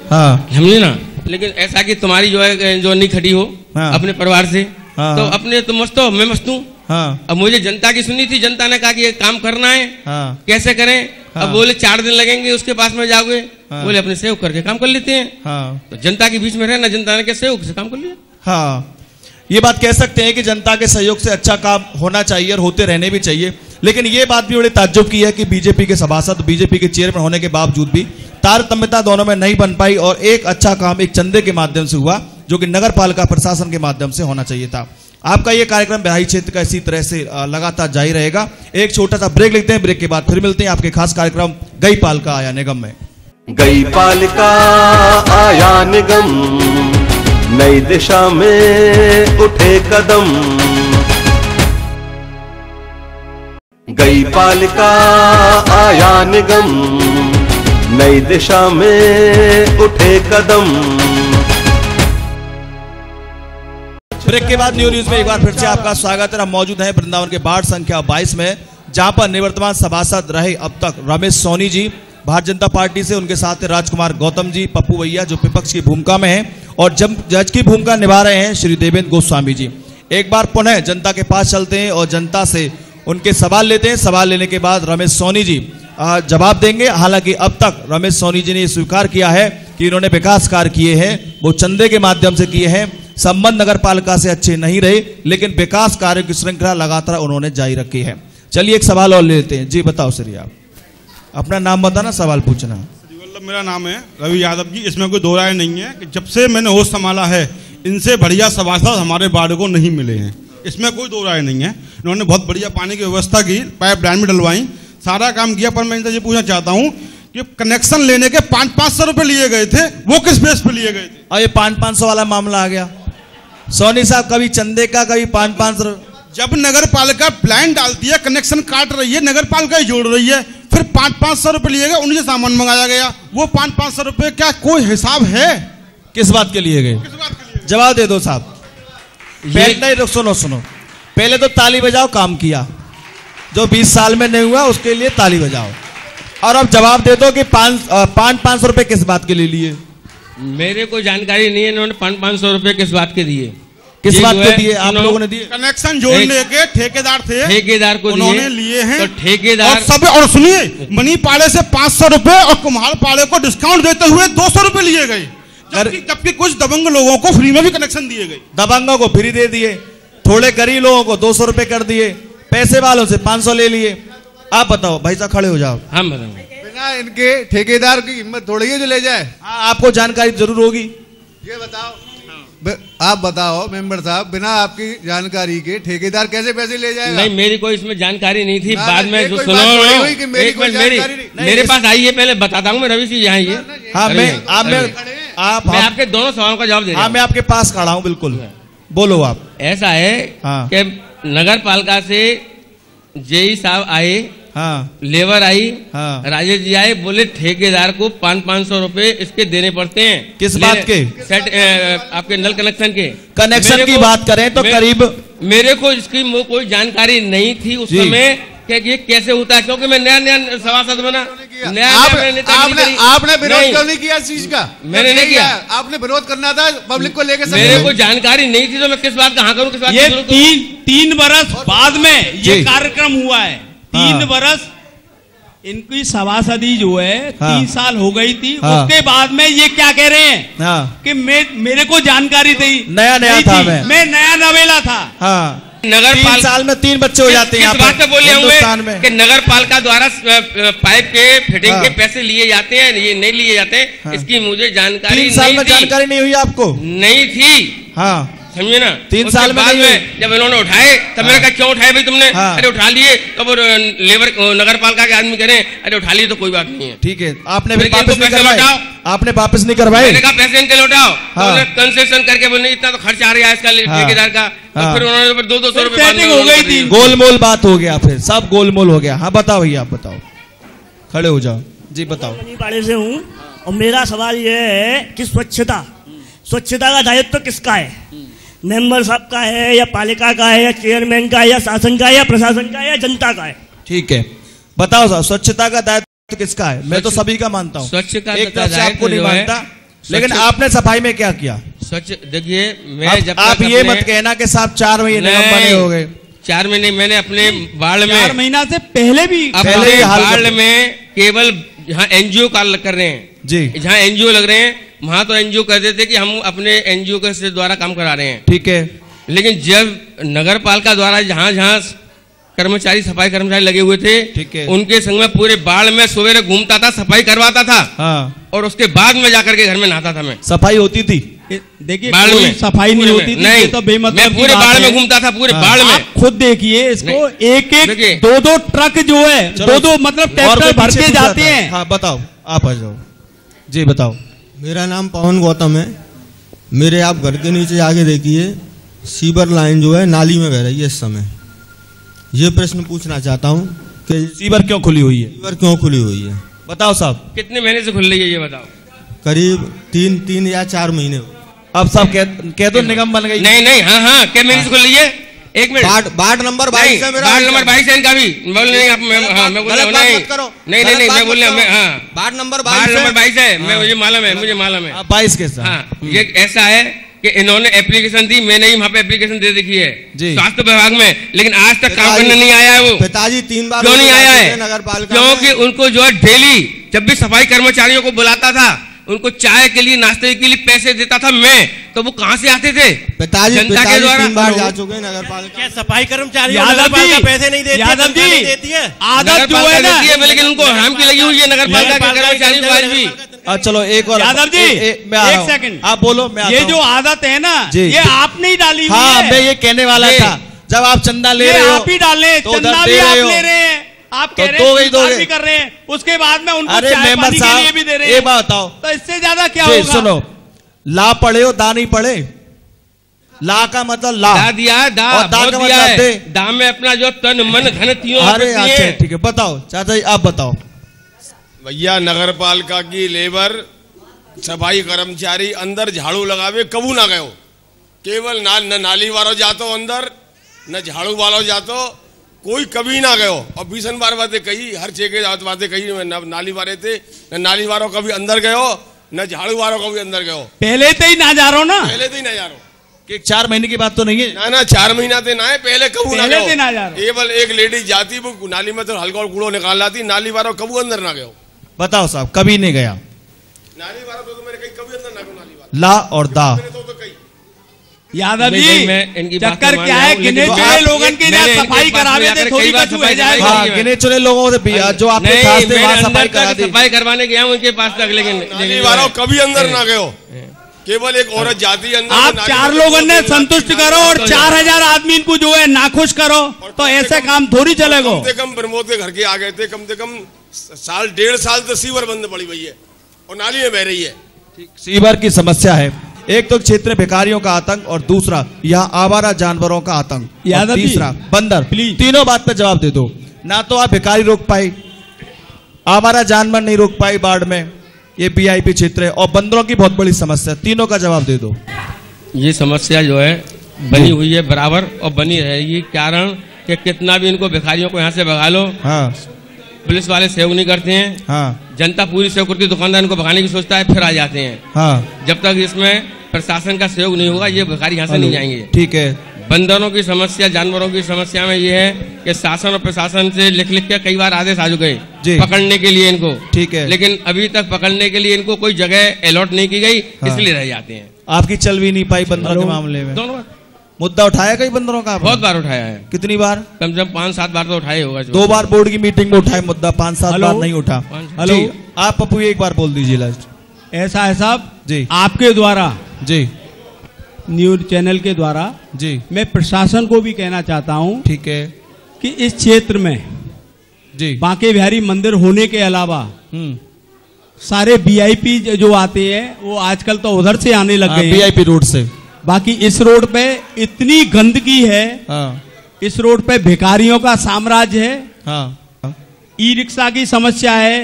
S4: समझे ना। लेकिन ऐसा कि तुम्हारी जो है जो नहीं खटी हो अपने परिवार से, तो अपने तुम मस्त हो, मैं मस्त हूँ। अब मुझे जनता की सुनी थी, जनता ने कहा कि ये काम करना है, कैसे करें? अब बोले 4 दिन लगेंगे, उसके पास में जाओगे, बोले अपने सहयोग करके काम कर लेते हैं। तो जनता के बीच में रहना, जनता ने क्या सहयोग से काम कर लिया।
S3: हाँ, ये बात कह सकते हैं कि जनता के सहयोग से अच्छा काम होना चाहिए और होते रहने भी चाहिए। लेकिन ये बात भी बड़ी ताज्जुब की है कि बीजेपी के सभासद, बीजेपी के चेयरमैन होने के बावजूद भी तारतम्यता दोनों में नहीं बन पाई और एक अच्छा काम एक चंदे के माध्यम से हुआ, जो कि नगर पालिका प्रशासन के माध्यम से होना चाहिए था। आपका ये कार्यक्रम बिहारी क्षेत्र का इसी तरह से लगातार जारी रहेगा। एक छोटा सा ब्रेक लेते हैं, ब्रेक के बाद फिर मिलते हैं आपके खास कार्यक्रम गई पालिका आया निगम में।
S2: गई पालिका आया निगम, नई दिशा में उठे कदम। गई पालिका आया निगम, नई दिशा में उठे कदम।
S3: ब्रेक के बाद न्यू न्यूज में एक बार फिर से आपका स्वागत है। हम मौजूद हैं वृंदावन के वार्ड संख्या 22 में, जहां पर निवर्तमान सभासद रहे अब तक रमेश सोनी जी भारतीय जनता पार्टी से, उनके साथ राजकुमार गौतम जी, पप्पू भैया जो विपक्ष की भूमिका में हैं, और जज की भूमिका निभा रहे हैं श्री देवेंद्र गोस्वामी जी। एक बार पुनः जनता के पास चलते हैं और जनता से उनके सवाल लेते हैं। सवाल लेने के बाद रमेश सोनी जी जवाब देंगे। हालांकि अब तक रमेश सोनी जी ने स्वीकार किया है कि इन्होंने विकास कार्य किए हैं, वो चंदे के माध्यम से किए हैं, संबंध नगर पालिका से अच्छे नहीं रहे, लेकिन विकास कार्य की श्रृंखला लगातार उन्होंने जारी रखी है। चलिए एक सवाल और लेते हैं। जी बताओ श्री, आप अपना नाम बताना, सवाल पूछना।
S12: मेरा नाम है रवि यादव जी। इसमें कोई दो राय नहीं है कि जब से मैंने होश संभाला है, इनसे बढ़िया सभासद हमारे वार्ड को नहीं मिले हैं, इसमें कोई दो राय नहीं है। इन्होंने बहुत बढ़िया पानी की व्यवस्था की, पाइप लाइन में डलवाई, सारा काम किया। पर मैं इनसे ये पूछना चाहता हूँ कि कनेक्शन लेने के 500-500 रुपए लिए गए थे, वो किस बेस पे लिए गए थे?
S3: और ये 500-500 वाला मामला आ गया सोनी साहब, कभी चंदे का, कभी 500-500।
S12: जब नगर पालिका प्लान डालती है, कनेक्शन काट रही है, नगर पालिका ही जोड़ रही है, फिर 500-500 रुपए लिए गए, उनसे सामान मंगाया गया। वो 500-500 रुपए क्या कोई हिसाब है?
S3: किस बात के लिए गए? जवाब दे दो साहब। नहीं, सुनो, पहले तो ताली बजाओ, काम किया। जो 20 साल में नहीं हुआ उसके लिए ताली बजाओ। और अब जवाब दे दो कि 500 रुपए किस बात के लिए लिए?
S4: मेरे को जानकारी नहीं है इन्होंने 500 रुपए किस बात के दिए।
S3: किस बात के दिए? आप लोगों ने दिए?
S12: कनेक्शन जोड़ने के ठेकेदार थे,
S4: ठेकेदार को
S12: उन्होंने लिए हैं।
S4: तो ठेकेदार
S12: और सुनिए, मनी पाड़े से 500 रुपए और कुम्हार पाड़े को डिस्काउंट देते हुए 200 रुपए लिए गए, जबकि कुछ दबंग लोगों को फ्री में भी कनेक्शन दिए गए।
S3: दबंगों को फ्री दे दिए, थोड़े गरीब लोगों को 200 रुपए कर दिए, पैसे वालों से 500 ले लिए। आप बताओ भाई साहब, खड़े हो जाओ।
S4: हम बताओ,
S13: बिना इनके ठेकेदार की हिम्मत थोड़ी है जो ले जाए।
S3: आपको जानकारी जरूर होगी,
S13: ये बताओ। आप बताओ मेंबर साहब, बिना आपकी जानकारी के ठेकेदार कैसे पैसे ले जाएगा?
S4: नहीं, मेरी कोई इसमें जानकारी नहीं थी। बाद में जो सुनो, मेरे पास आई है, पहले बताता हूँ मैं। रवि जी यहाँ ये, मैं आपके दोनों सवालों का जवाब दे रहा हूँ।
S3: मैं आपके पास खड़ा हूँ, बिल्कुल बोलो आप।
S4: ऐसा है कि नगर पालिका से जेई साहब आए, लेबर आई, राजेश जी आए, बोले ठेकेदार को 500-500 रुपए इसके देने पड़ते हैं।
S3: किस बात के?
S4: आपके नल कनेक्शन के।
S3: कनेक्शन की बात करें तो करीब
S4: मेरे को इसकी कोई जानकारी नहीं थी उस समय कि ये कैसे होता है, क्योंकि मैं नया सभासद बना।
S13: आपने विरोध क्यों नहीं किया इस चीज का?
S4: मैंने नहीं किया।
S13: आपने विरोध करना था पब्लिक को लेकर।
S4: मेरे को जानकारी नहीं थी, तो मैं किस बात का हाँ करूँ, किस बात
S5: ये 3 बरस बाद में ये कार्यक्रम हुआ है। 3 बरस इनकी सभासदी जो है 3 साल हो गई थी। उसके बाद में ये क्या कह रहे हैं कि मेरे को जानकारी थी,
S3: नया था,
S5: मैं नया नवेला था।
S4: नगर
S3: 3 साल में 3 बच्चे हो जाते हैं।
S4: इस बात पे बोले हुए कि नगर पालिका द्वारा पाइप के फिटिंग के पैसे लिए जाते हैं, ये नहीं लिए जाते हैं। इसकी मुझे जानकारी
S3: 3 साल में जानकारी नहीं हुई आपको?
S4: नहीं थी। समझे ना।
S3: 3 साल में
S4: जब इन्होंने उठाए तब मैंने कहा क्यों उठाए भाई तुमने? अरे उठा लिए तो वो लेबर नगर पालिका के आदमी करें अरे उठा लिए तो कोई बात नहीं है।
S3: ठीक है, आपने वापस नहीं करवाए? आपने वापस नहीं करवाए?
S4: मैंने कहा पैसे इनके लौटाओ। कंसेशन करके बोले इतना तो खर्च आ रहा है इसका ठेकेदार का। फिर उन्होंने 200 रुपए
S5: हो गई थी,
S3: गोलमोल बात हो गया, फिर सब गोलमोल हो गया। हाँ बताओ भैया, आप बताओ, खड़े हो जाओ जी, बताओ।
S14: पाड़े से हूँ और मेरा सवाल यह है कि स्वच्छता का दायित्व किसका है? मेंबर साहब का है या पालिका का है या चेयरमैन का है या शासन का है या प्रशासन का है या जनता का है?
S3: ठीक है, बताओ साहब, स्वच्छता का दायित्व किसका है? मैं तो सभी का मानता हूँ,
S4: स्वच्छ का
S3: एक तरफ से आपको नहीं मानता, लेकिन आपने सफाई में क्या किया?
S4: स्वच्छ देखिए, मैं जब
S3: आप ये मत कहना कि साहब 4 महीने बने हो गए।
S4: 4 महीने मैंने अपने वार्ड में
S5: 4 महीना से पहले
S4: वार्ड में केवल जहाँ एनजीओ कार्य कर रहे हैं
S3: जी,
S4: जहाँ एनजीओ लग रहे हैं वहां तो एनजीओ कहते थे कि हम अपने एनजीओ के द्वारा काम करा रहे हैं।
S3: ठीक है,
S4: लेकिन जब नगर पालिका द्वारा जहाँ जहाँ कर्मचारी सफाई कर्मचारी लगे हुए थे,
S3: ठीक है,
S4: उनके संग में पूरे बाढ़ में सवेरे घूमता था, सफाई करवाता था।
S3: हाँ।
S4: और उसके बाद में जाकर के घर में नहाता था। मैं
S3: सफाई होती थी?
S5: देखिए कोई सफाई नहीं होती थी,
S4: नहीं,
S5: तो बेमतलब
S4: मैं पूरे बाढ़ में घूमता था, पूरे बाढ़ में।
S5: आप खुद देखिए इसको, एक 2 ट्रक जो है, 2 मतलब ट्रैक्टर भर के जाते हैं।
S3: हाँ बताओ, आप आ जाओ जी, बताओ।
S15: मेरा नाम पवन गौतम है। मेरे आप घर के नीचे आगे देखिए, सीवर लाइन जो है नाली में बह रही है इस समय। ये प्रश्न पूछना चाहता हूँ कि
S3: सीवर क्यों खुली हुई है?
S15: सीवर क्यों खुली हुई है
S3: बताओ साहब।
S4: कितने महीने से खुल रही है ये बताओ?
S15: करीब 3 या 4 महीने।
S3: अब सब कह दो निगम बन गई।
S4: नहीं, हाँ, क्या महीने से खुल रही है? एक मिनट,
S15: वार्ड नंबर 22 है मेरा।
S4: वार्ड नंबर 22 है इनका भी। बोल नहीं आप, मैं बोल रहा हूँ नहीं, मैं बोल रहा हूँ। हाँ,
S15: वार्ड नंबर
S4: 22 है। मुझे मालूम है।
S3: 22 के साथ।
S4: हाँ, ये ऐसा है कि इन्होंने एप्लीकेशन दी, मैंने ही वहाँ पे एप्लीकेशन दे देखी है स्वास्थ्य विभाग में, लेकिन आज तक काम करने नहीं आया है वो।
S15: पिताजी 3 बार
S4: क्यों नहीं आया है?
S15: नगर पालिका
S4: क्योंकि उनको जो है डेली जब भी सफाई कर्मचारियों को बुलाता था, उनको चाय के लिए नाश्ते के लिए पैसे देता था मैं, तो वो कहाँ से आते थे?
S15: पिताजी
S4: जनता के द्वारा
S15: 3 बार जा चुके नगर पालिका।
S10: क्या सफाई कर्मचारी
S5: पैसे नहीं देती?
S10: यादव जी देती है,
S5: आदत जो है ना,
S4: लेकिन उनको हराम की लगी हुई है नगर पालिका के कर्मचारी भी।
S3: चलो एक और
S5: यादव जी, एक सेकंड
S3: आप बोलो, मैं
S5: ये जो आदत है ना, ये आपने ही डाली हुई
S3: हाँ,
S5: है।
S3: मैं ये कहने वाला था, जब आप चंदा ले रहे हो
S5: आप ही डाले, चंदा भी आप ले रहे हैं, आप कह रहे हैं भी कर रहे हैं, उसके बाद में उनको चाय पानी के लिए भी दे रहे हैं।
S3: ये बात बताओ,
S5: तो इससे ज्यादा क्या होगा?
S3: सुनो, ला पढ़े हो दा नहीं पढ़े? ला का मतलब ला
S4: दिया, दा
S3: का मतलब दे।
S4: दा में अपना जो तन मन धन तीनों।
S3: अरे अच्छा ठीक है, बताओ चाचा जी, आप बताओ।
S16: भैया नगर पालिका की लेबर सफाई कर्मचारी अंदर झाड़ू लगावे कबू ना गयो, केवल न नाली वालों जातो अंदर, न झाड़ू वालों जातो, कोई कभी ना गयो। और 20 बार बातें कही, हर ठेके बातें कही, नाली वाले थे, न नाली वालों कभी अंदर गयो, न झाड़ू वालों कभी अंदर गयो।
S5: पहले तो ही ना जा रहा हो ना,
S16: पहले तो ही ना जा रहा हूँ।
S3: 4 महीने की बात तो नहीं है
S16: ना, 4 महीना थे ना है, पहले कबू ना गयो।
S5: केवल
S16: एक लेडीज जाती, वो नाली में तो हल्का कूड़ो निकाल लाती, नाली वालों कबू अंदर ना गयो।
S3: बताओ साहब, कभी नहीं गया
S16: नाली वालों तो मेरे कहीं कभी अंदर ना गयो। नाली वाला
S3: ला और दा।
S5: यादव जी, चक्कर क्या है? गिने चुने लोगों की सफाई करावे थे, थोड़ी कुछ हो जाएगा।
S3: हाँ, गिने चुने लोगों से जो आपके पास थे वहाँ सफाई करा दी।
S4: सफाई करवाने गया उनके पास तक, लेकिन
S16: कभी अंदर ना गयो। केवल एक औरत जाती अंदर।
S5: आप 4 लोगों ने संतुष्ट करो और 4000 आदमी इनको जो है नाखुश करो, तो ऐसे काम थोड़ी चलेगा।
S16: कम से कम प्रमोद के घर के आ गए थे, कम से कम 1.5 साल तो सीवर बंद पड़ी हुई है और नाली में बह रही है।
S3: सीवर की समस्या है, एक तो क्षेत्र में भिखारियों का आतंक, और दूसरा यहाँ आवारा जानवरों का आतंक, और तीसरा बंदर। तीनों बात पे जवाब दे दो। ना तो आप भिखारी रोक पाए, आवारा जानवर नहीं रोक पाए बाढ़ में, ये वीआईपी क्षेत्र है, और बंदरों की बहुत बड़ी समस्या। तीनों का जवाब दे दो।
S4: ये समस्या जो है बनी हुई है बराबर और बनी रहेगी, कारण कि कितना भी इनको भिखारियों को यहाँ से भगा लो,
S3: हाँ,
S4: पुलिस वाले सहयोग नहीं करते हैं,
S3: हाँ,
S4: जनता पूरी सहयोग करती है, दुकानदार इनको भगाने की सोचता है, फिर आ जाते हैं।
S3: हाँ,
S4: जब तक इसमें प्रशासन का सहयोग नहीं होगा ये भिखारी यहाँ से नहीं जाएंगे।
S3: ठीक है।
S4: बंदरों की समस्या, जानवरों की समस्या में ये है कि शासन और प्रशासन से लिख के कई बार आदेश आ चुके पकड़ने के लिए इनको,
S3: ठीक है,
S4: लेकिन अभी तक पकड़ने के लिए इनको कोई जगह अलॉट नहीं की गई, इसलिए रह जाते हैं।
S3: आपकी चल भी नहीं पाई बंदरों के मामले में?
S4: दोनों
S3: मुद्दा उठाया कई बंदरों का?
S4: बहुत बार उठाया है।
S3: कितनी बार?
S4: कम से कम 5-7 बार तो उठाए होगा।
S3: 2 बार बोर्ड की मीटिंग में उठाए मुद्दा, 5-7 बार नहीं उठा।
S5: हेलो,
S3: आप पप्पू एक बार बोल दीजिए लास्ट।
S5: ऐसा है साहब
S3: जी,
S5: आपके द्वारा
S3: जी
S5: न्यूज चैनल के द्वारा
S3: जी
S5: मैं प्रशासन को भी कहना चाहता हूँ,
S3: ठीक है,
S5: कि इस क्षेत्र में
S3: जी
S5: बांके बिहारी मंदिर होने के अलावा सारे वीआईपी जो आते हैं वो आजकल तो उधर से आने लग गए हैं,
S3: वीआईपी रोड से।
S5: बाकी इस रोड पे इतनी गंदगी है, इस रोड पे भिखारियों का साम्राज्य है, ई रिक्शा की समस्या है,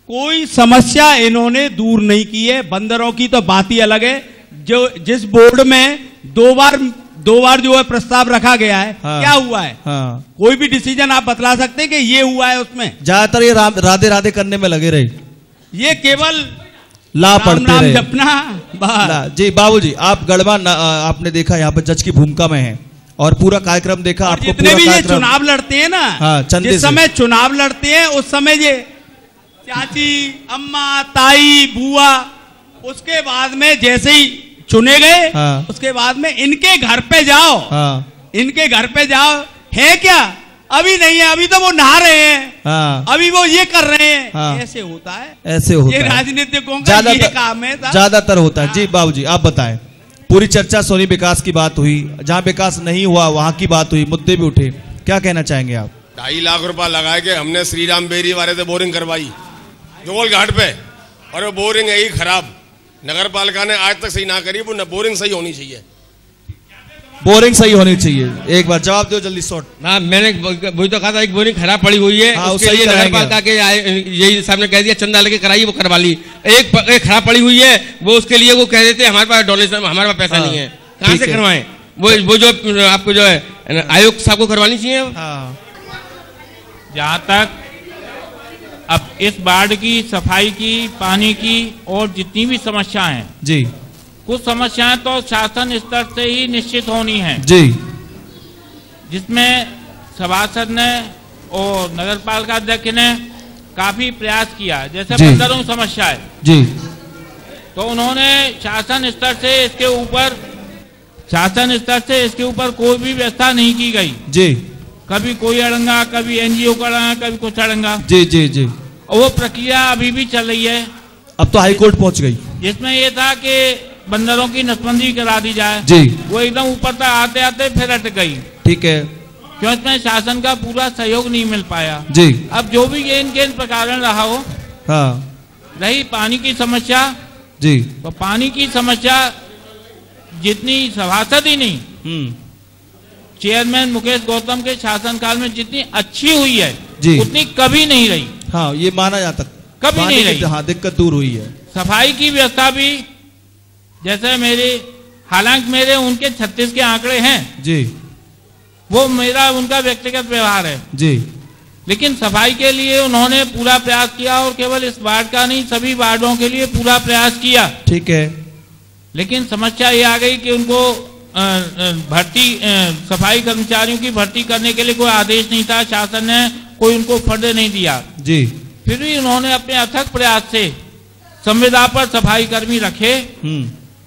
S5: कोई समस्या इन्होंने दूर नहीं की है। बंदरों की तो बात ही अलग है। जो जिस बोर्ड में दो बार जो है प्रस्ताव रखा गया है, क्या हुआ है? कोई भी डिसीजन आप बतला सकते हैं कि ये हुआ है उसमें?
S3: ज्यादातर ये राधे राधे करने में लगे रहे,
S5: ये केवल
S3: ला पढ़ते रहे,
S5: जपना।
S3: जी बाबूजी, आप गढ़वा आपने देखा यहाँ पर जज की भूमिका में है और पूरा कार्यक्रम देखा। आपको
S5: जितने भी ये चुनाव लड़ते हैं ना, जिस समय चुनाव लड़ते हैं उस समय ये चाची, अम्मा, ताई, बुआ, उसके बाद में जैसे ही चुने गए, उसके बाद में इनके घर पे जाओ, इनके घर पे जाओ, है क्या? अभी नहीं है, अभी तो वो नहा रहे हैं, अभी वो ये कर रहे हैं। ऐसे होता है,
S3: ऐसे होता है,
S5: ये राजनीतिकों का ये काम है,
S3: ज्यादातर होता है। जी बाबूजी, आप बताएं। पूरी चर्चा सोनी विकास की बात हुई, जहाँ विकास नहीं हुआ वहाँ की बात हुई, मुद्दे भी उठे, क्या कहना चाहेंगे आप?
S16: 2.5 लाख रुपया लगा के हमने श्री राम बेरी वाले से बोरिंग करवाई जोगल घाट पे, और वो बोरिंग है ही खराब। नगर पालिका ने आज तक सही ना करी, वो बोरिंग सही होनी चाहिए,
S3: बोरिंग सही होनी चाहिए। एक बार जवाब दो जल्दी, शॉर्ट।
S4: ना मैंने वही तो कहा था, एक बोरिंग खराब पड़ी हुई है, उसके लिए नगर पालिका के यही सामने कह दिया चंदा लेके कराई, वो करवा ली। एक खराब पड़ी हुई है, वो उसके लिए वो कह देते हमारे पास डोनेशन, हमारे पास पैसा नहीं है, कहाँ से करवाएं? वो जो आपको जो है आयोग साहब को करवानी चाहिए।
S17: जहाँ तक अब इस वार्ड की सफाई की, पानी की और जितनी भी समस्याएं हैं
S3: जी,
S17: कुछ समस्याएं तो शासन स्तर से ही निश्चित होनी है
S3: जी,
S17: जिसमें सभासद ने और नगर पालिका अध्यक्ष ने काफी प्रयास किया। जैसे बंदरों की समस्या है
S3: जी,
S17: तो उन्होंने शासन स्तर से इसके ऊपर कोई भी व्यवस्था नहीं की गई
S3: जी।
S17: कभी कोई अड़ंगा, कभी एनजीओ का अड़ंगा, कभी कुछ अड़ंगा।
S3: जी जी जी।
S17: और वो प्रक्रिया अभी भी चल रही है।
S3: अब तो हाई कोर्ट पहुंच गई।
S17: जिसमें ये था कि बंदरों की नसबंदी करा दी जाए
S3: जी,
S17: वो एकदम ऊपर तक आते आते फिर अटक गई।
S3: ठीक है,
S17: क्यों इसमें शासन का पूरा सहयोग नहीं मिल पाया
S3: जी।
S17: अब जो भी ये इनके प्रकरण रहा हो, रही पानी की समस्या
S3: जी,
S17: तो पानी की समस्या जितनी सभासद ही नहीं, चेयरमैन मुकेश गौतम के शासनकाल में जितनी अच्छी हुई है उतनी कभी नहीं रही।
S3: हाँ, ये माना जाता,
S17: कभी नहीं रही।
S3: हाँ, दिक्कत दूर हुई है।
S17: सफाई की व्यवस्था भी जैसे हालांकि मेरे उनके 36 के आंकड़े हैं जी, वो मेरा उनका व्यक्तिगत व्यवहार है जी, लेकिन सफाई के लिए उन्होंने पूरा प्रयास किया और केवल इस वार्ड का नहीं सभी वार्डों के लिए पूरा प्रयास किया।
S3: ठीक है,
S17: लेकिन समस्या ये आ गई कि उनको भर्ती सफाई कर्मचारियों की भर्ती करने के लिए कोई आदेश नहीं था, शासन ने कोई उनको फंड नहीं दिया जी। फिर भी उन्होंने अपने अथक प्रयास से संविदा पर सफाई कर्मी रखे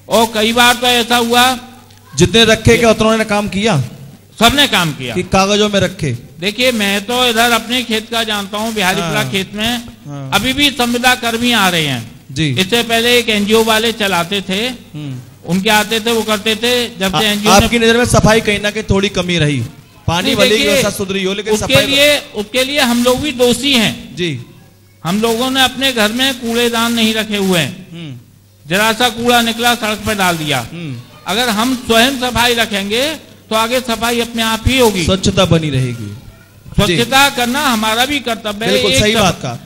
S17: और कई बार तो ऐसा हुआ
S3: जितने रखे क्या उतनों ने काम किया,
S17: सबने काम किया
S3: कि कागजों में रखे।
S17: देखिए, मैं तो इधर अपने खेत का जानता हूँ, बिहारीपुरा खेत में अभी भी संविदा कर्मी आ रहे हैं जी। इससे पहले एक एनजीओ वाले चलाते थे, उनके आते थे, वो करते थे। जब से एनजीओ
S3: आपकी नजर में सफाई कहीं ना कहीं थोड़ी कमी रही, पानी वाली की व्यवस्था सुधरी हो, लेकिन
S17: उसके लिए हम लोग भी दोषी हैं जी। हम लोगों ने अपने घर में कूड़ेदान नहीं रखे हुए हैं, जरा सा कूड़ा निकला सड़क पर डाल दिया। अगर हम स्वयं सफाई रखेंगे तो आगे सफाई अपने आप ही होगी,
S3: स्वच्छता बनी रहेगी।
S17: स्वच्छता करना हमारा भी कर्तव्य है।
S3: बिल्कुल सही बात का।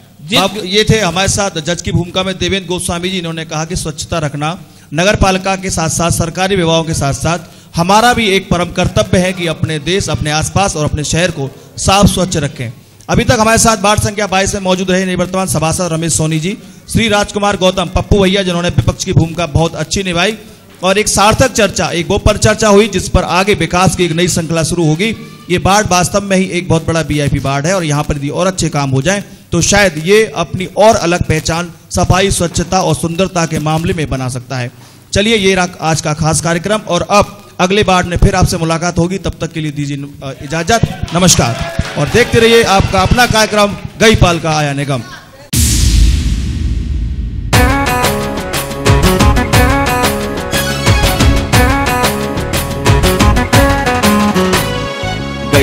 S3: ये थे हमारे साथ जज की भूमिका में देवेंद्र गोस्वामी जी। इन्होंने कहा कि स्वच्छता रखना नगर पालिका के साथ साथ सरकारी विभागों के साथ साथ हमारा भी एक परम कर्तव्य है कि अपने देश, अपने आसपास और अपने शहर को साफ स्वच्छ रखें। अभी तक हमारे साथ वार्ड संख्या 22 में मौजूद रहे निवर्तमान सभासद रमेश सोनी जी, श्री राजकुमार गौतम, पप्पू भैया जिन्होंने विपक्ष की भूमिका बहुत अच्छी निभाई, और एक सार्थक चर्चा, एक वो पर चर्चा हुई जिस पर आगे विकास की एक नई श्रृंखला शुरू होगी। ये वार्ड वास्तव में ही एक बहुत बड़ा वीआईपी वार्ड है और यहाँ पर यदि और अच्छे काम हो जाए तो शायद ये अपनी और अलग पहचान सफाई, स्वच्छता और सुंदरता के मामले में बना सकता है। चलिए, ये रहा आज का खास कार्यक्रम और अब अगले वार्ड में फिर आपसे मुलाकात होगी। तब तक के लिए दीजिए इजाजत, नमस्कार और देखते रहिए आपका अपना कार्यक्रम गईपाल का आया निगम।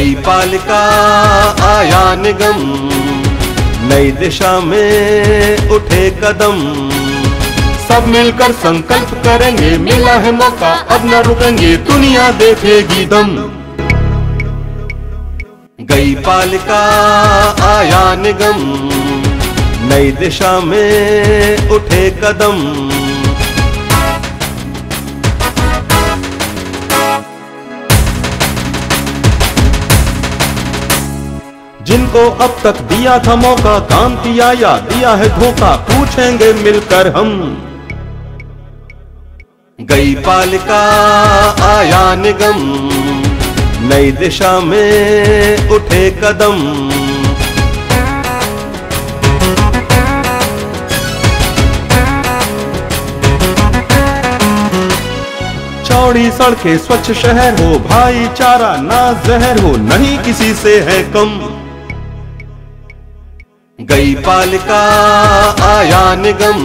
S2: गई पालिका आया निगम, नई दिशा में उठे कदम, सब मिलकर संकल्प करेंगे, मिला है मौका अब न रुकेंगे, दुनिया देखेगी दम। गई पालिका आया निगम, नई दिशा में उठे कदम, जिनको अब तक दिया था मौका, काम किया या दिया है धोखा, पूछेंगे मिलकर हम। गई पालिका आया निगम, नई दिशा में उठे कदम, चौड़ी सड़कें स्वच्छ शहर हो, भाईचारा ना जहर हो, नहीं किसी से है कम। गई पालिका आया निगम,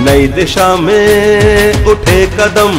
S2: नई दिशा में उठे कदम।